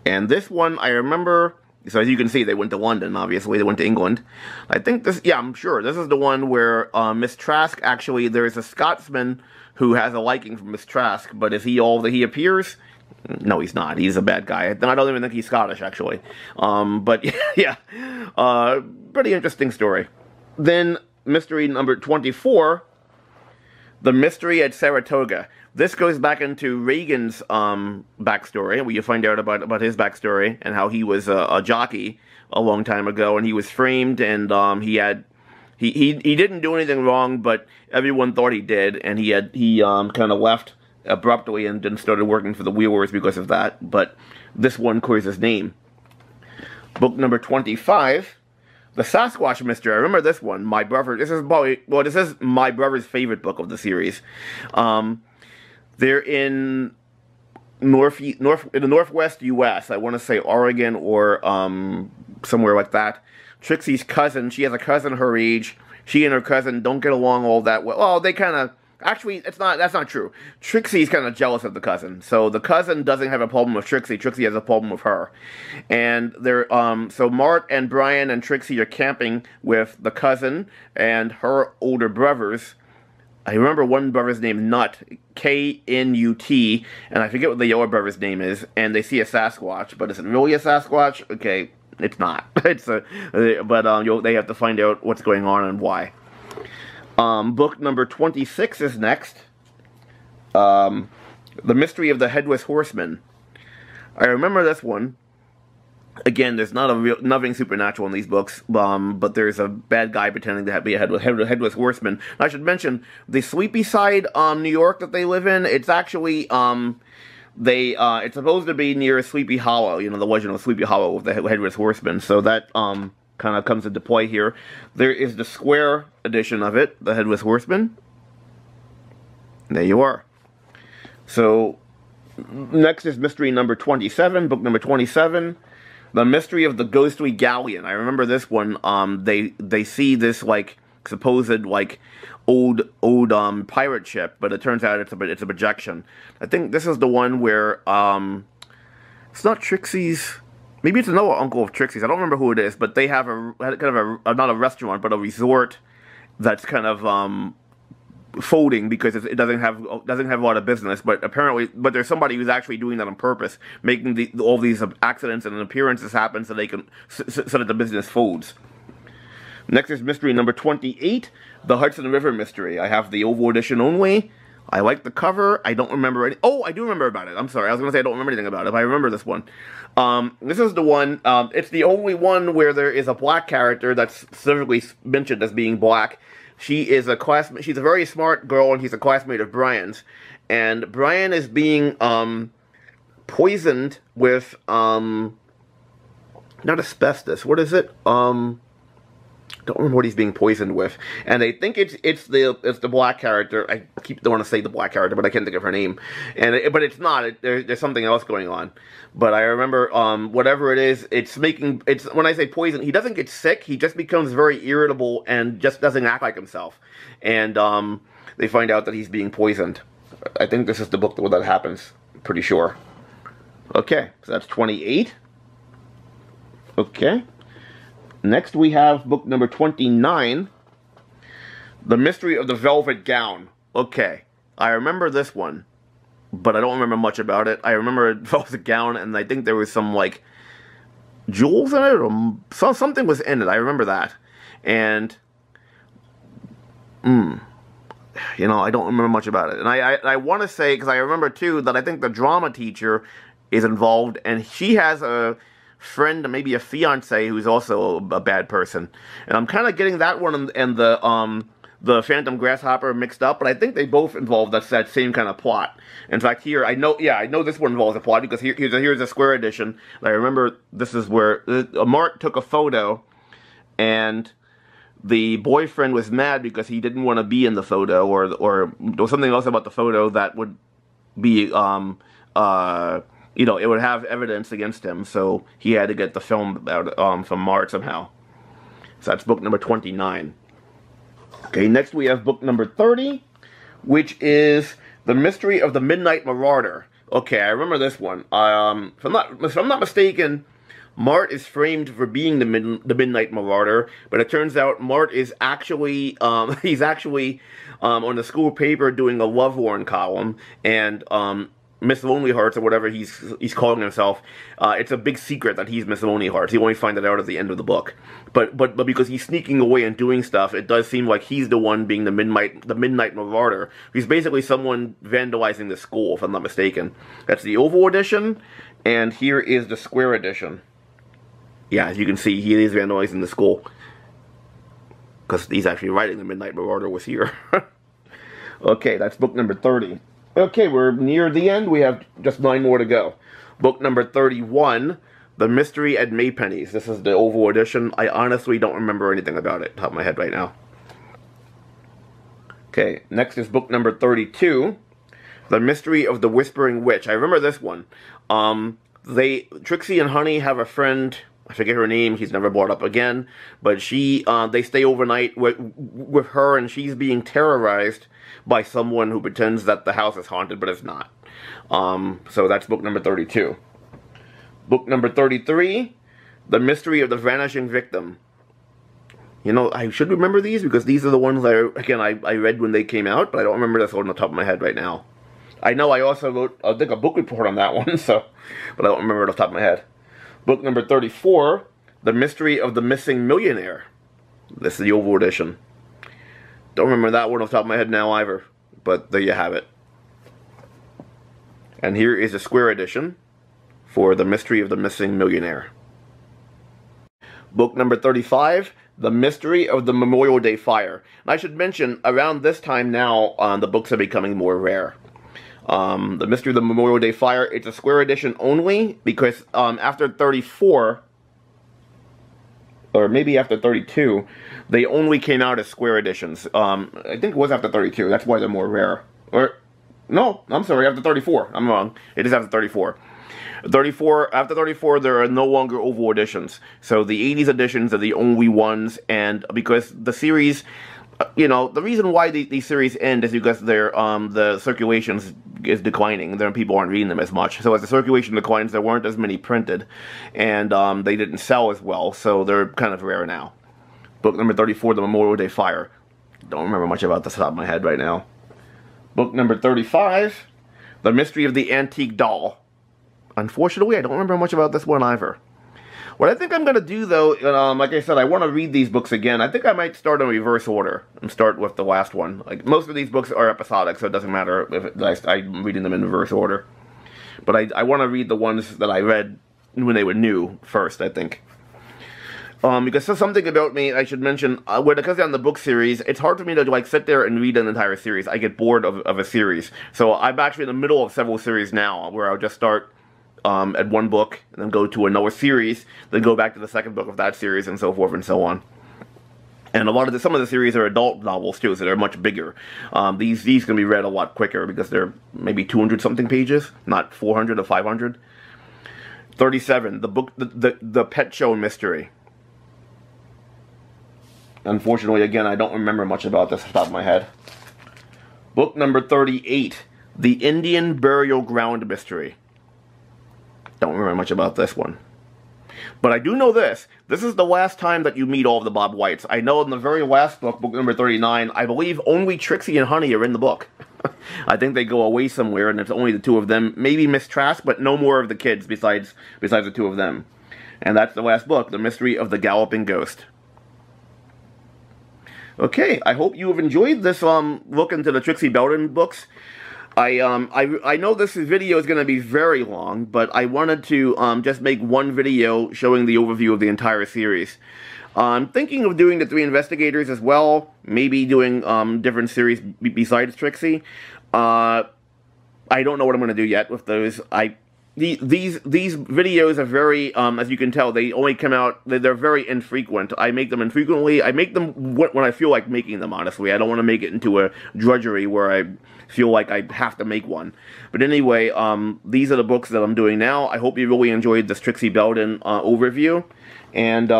And this one, I remember... So as you can see, they went to London, obviously. They went to England. I think this, yeah, I'm sure. This is the one where Miss Trask, actually, there's a Scotsman who has a liking for Miss Trask, but is he all that he appears? No, he's not. He's a bad guy. I don't even think he's Scottish, actually. But, yeah, pretty interesting story. Then, mystery number 24, The Mystery at Saratoga. This goes back into Reagan's backstory, where you find out about his backstory and how he was a jockey a long time ago, and he was framed, and he didn't do anything wrong, but everyone thought he did, and he kind of left abruptly and then started working for the Wheelers because of that. But this one clears his name. Book number 25. The Sasquatch Mystery. I remember this one. My brother. This is probably, well, this is my brother's favorite book of the series. They're in in the northwest U.S. I want to say Oregon or somewhere like that. Trixie's cousin. She has a cousin her age. She and her cousin don't get along all that well. Well, they kind of. Actually, that's not true. Trixie's kind of jealous of the cousin. So the cousin doesn't have a problem with Trixie. Trixie has a problem with her. And they're so Mart and Brian and Trixie are camping with the cousin and her older brothers. I remember one brother's name, Nut, K-N-U-T, and I forget what the other brother's name is, and they see a Sasquatch, but is it really a Sasquatch? Okay, it's not. It's a, but they have to find out what's going on and why. Book number 26 is next. The Mystery of the Headless Horseman. I remember this one. Again, there's nothing supernatural in these books, but there's a bad guy pretending to be a headless horseman. I should mention, the Sleepy Side, New York that they live in, it's actually, it's supposed to be near Sleepy Hollow, you know, the legend of Sleepy Hollow with the headless horseman, so that, kind of comes into play here. There is the square edition of it, the Headless Horseman. There you are. So, next is mystery number 27, book number 27. The Mystery of the Ghostly Galleon. I remember this one. They see this like supposed like old pirate ship, but it turns out it's a projection. I think this is the one where it's not Trixie's. Maybe it's another uncle of Trixie's. I don't remember who it is, but they have not a restaurant, but a resort that's kind of folding because it doesn't have a lot of business, but there's somebody who's actually doing that on purpose, making all these accidents and appearances happen so they can so that the business folds. Next is mystery number 28, the Hudson River Mystery. I have the oval edition only. I like the cover. I don't remember any. Oh, I do remember about it. I'm sorry. I was going to say I don't remember anything about it, but I remember this one. This is the one. It's the only one where there is a black character that's specifically mentioned as being black. She is a classmate. She's a very smart girl, and he's a classmate of Brian's. And Brian is being poisoned with not asbestos. What is it? Don't remember what he's being poisoned with, and they think it's the black character. I don't want to say the black character, but I can't think of her name, but it's not. There's something else going on. But I remember whatever it is, it's when I say poison, he doesn't get sick. He just becomes very irritable and just doesn't act like himself. And they find out that he's being poisoned. I think this is the book where that happens. Pretty sure. Okay, so that's 28. Okay. Next we have book number 29, The Mystery of the Velvet Gown. Okay, I remember this one, but I don't remember much about it. I remember a velvet gown, and I think there was some, like, jewels in it, or something was in it. I remember that. And, you know, I don't remember much about it. And I want to say, because I remember, too, that I think the drama teacher is involved, and she has a friend, maybe a fiance, who's also a bad person. And I'm kind of getting that one and the Phantom Grasshopper mixed up, but I think they both involve that same kind of plot. In fact, here, I know this one involves a plot, because here's a square edition. I remember this is where Mart took a photo, and the boyfriend was mad because he didn't want to be in the photo, or there was something else about the photo that would be, you know, it would have evidence against him, so he had to get the film out from Mart somehow. So that's book number 29. Okay, next we have book number 30, which is The Mystery of the Midnight Marauder. Okay, I remember this one. If I'm not mistaken, Mart is framed for being the Midnight Marauder, but it turns out Mart is actually, he's actually on the school paper doing a Lovelorn column, and Miss Lonely Hearts, or whatever he's calling himself, it's a big secret that he's Miss Lonely Hearts. He only finds it out at the end of the book. But because he's sneaking away and doing stuff, it does seem like he's the one being the Midnight Marauder. He's basically someone vandalizing the school, if I'm not mistaken. That's the Oval Edition, and here is the Square Edition. Yeah, as you can see, he is vandalizing the school, because he's actually writing the Midnight Marauder was here. Okay, that's book number 30. Okay, we're near the end. We have just 9 more to go. Book number 31, The Mystery at Maypenny's. This is the Oval Edition. I honestly don't remember anything about it, top of my head right now. Okay, next is book number 32, The Mystery of the Whispering Witch. I remember this one. Trixie and Honey have a friend, I forget her name, she's never brought up again, but they stay overnight with her, and she's being terrorized by someone who pretends that the house is haunted, but it's not. So that's book number 32. Book number 33, The Mystery of the Vanishing Victim. You know, I should remember these, because these are the ones I read when they came out, but I don't remember this on the top of my head right now. I know I also wrote, I think, a book report on that one, but I don't remember it off the top of my head. Book number 34, The Mystery of the Missing Millionaire. This is the Oval Edition. Don't remember that one off the top of my head now either, but there you have it. And here is a Square Edition for The Mystery of the Missing Millionaire. Book number 35, The Mystery of the Memorial Day Fire. And I should mention, around this time now, the books are becoming more rare. The Mystery of the Memorial Day Fire, it's a Square Edition only, because after 34, or maybe after 32, they only came out as Square Editions. I think it was after 32, that's why they're more rare. Or, no, I'm sorry, after 34, I'm wrong. It is after 34. After 34, there are no longer Oval Editions. So the 80s editions are the only ones, and because the series, you know, the reason why these series end is because the circulation is declining. People aren't reading them as much. So as the circulation declines, there weren't as many printed, and they didn't sell as well. So they're kind of rare now. Book number 34, The Memorial Day Fire. Don't remember much about this off the top of my head right now. Book number 35, The Mystery of the Antique Doll. Unfortunately, I don't remember much about this one either. What I think I'm going to do, though, like I said, I want to read these books again. I think I might start in reverse order and start with the last one. Like, most of these books are episodic, so it doesn't matter if I'm reading them in reverse order. But I want to read the ones that I read when they were new first, I think. Because there's something about me I should mention. When it comes down to the book series, it's hard for me to like sit there and read an entire series. I get bored of a series. So I'm actually in the middle of several series now, where I'll just start at one book, and then go to another series, then go back to the second book of that series, and so forth and so on. And some of the series are adult novels too, so they're much bigger. These can be read a lot quicker because they're maybe 200 something pages, not 400 or 500. 37, the Pet Show Mystery. Unfortunately, again, I don't remember much about this off the top of my head. Book number 38, The Indian Burial Ground Mystery. Don't remember much about this one. But I do know this. This is the last time that you meet all of the Bob Whites. I know in the very last book, book number 39, I believe only Trixie and Honey are in the book. I think they go away somewhere and it's only the two of them. Maybe Miss Trask, but no more of the kids besides the two of them. And that's the last book, The Mystery of the Galloping Ghost. Okay, I hope you have enjoyed this look into the Trixie Belden books. I know this video is going to be very long, but I wanted to just make one video showing the overview of the entire series. I'm thinking of doing the Three Investigators as well, maybe doing different series besides Trixie. I don't know what I'm going to do yet with those. These videos are very, as you can tell, they only come out, they're very infrequent. I make them infrequently. I make them when I feel like making them, honestly. I don't want to make it into a drudgery where I feel like I have to make one. But anyway, these are the books that I'm doing now. I hope you really enjoyed this Trixie Belden overview. And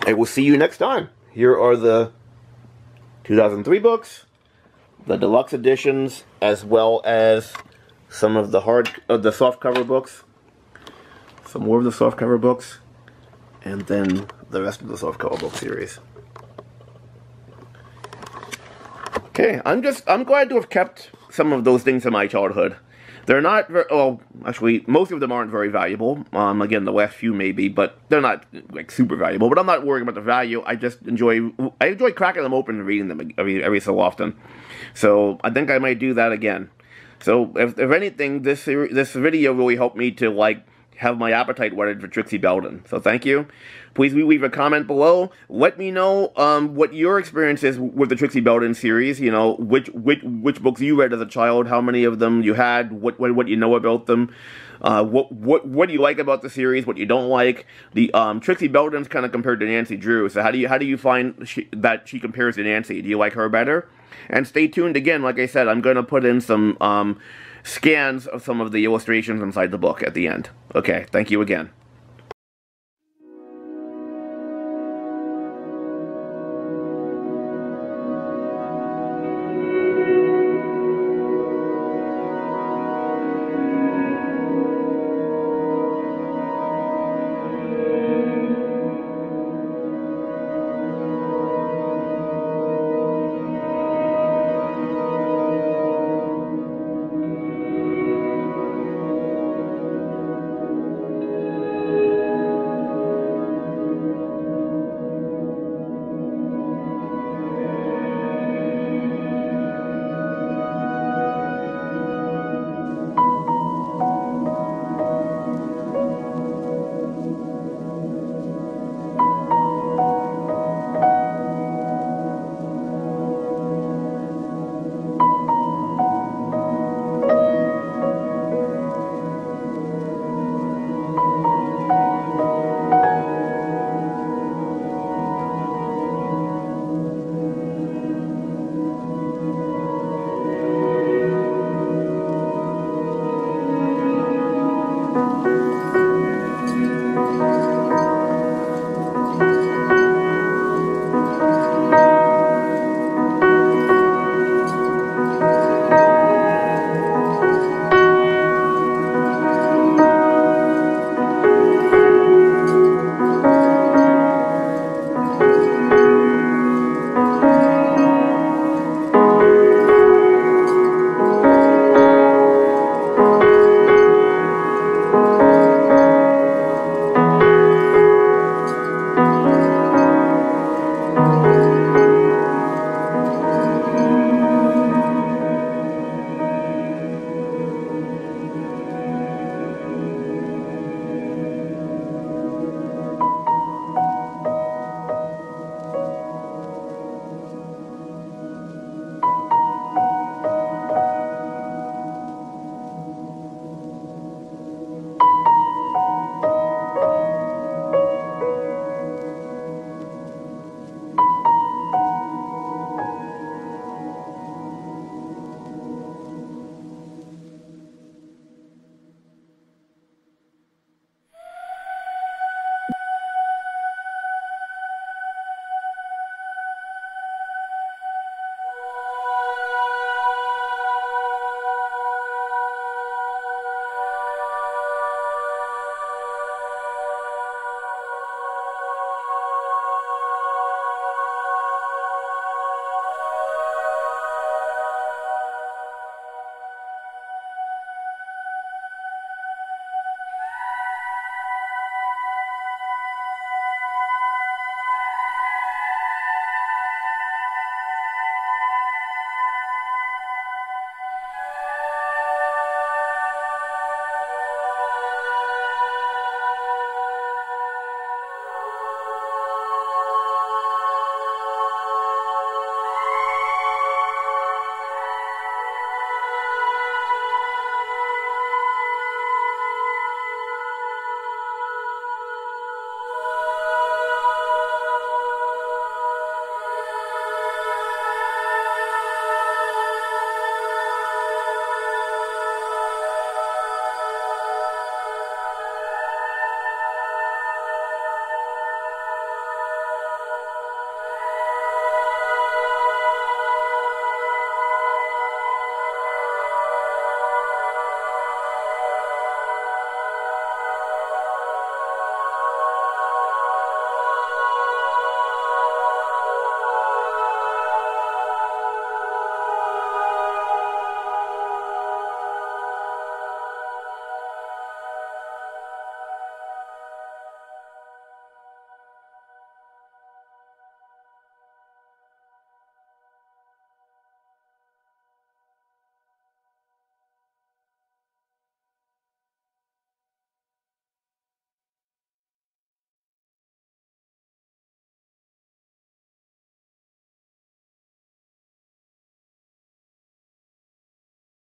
I will see you next time. Here are the 2003 books, the deluxe editions, as well as some of the the softcover books, some more of the softcover books, and then the rest of the softcover book series. Okay, I'm glad to have kept some of those things in my childhood. They're not very, well, actually, most of them aren't very valuable. Again, the last few maybe, but they're not like super valuable. But I'm not worrying about the value. I just enjoy cracking them open and reading them every so often. So I think I might do that again. So, if anything, this video really helped me to, like, have my appetite whetted for Trixie Belden. So, thank you. Please leave a comment below. Let me know what your experience is with the Trixie Belden series. You know, which books you read as a child, how many of them you had, what you know about them. What do you like about the series? What you don't like? The Trixie Belden's kind of compared to Nancy Drew. So how do you find that she compares to Nancy? Do you like her better? And stay tuned again. Like I said, I'm going to put in some scans of some of the illustrations inside the book at the end. Okay, thank you again.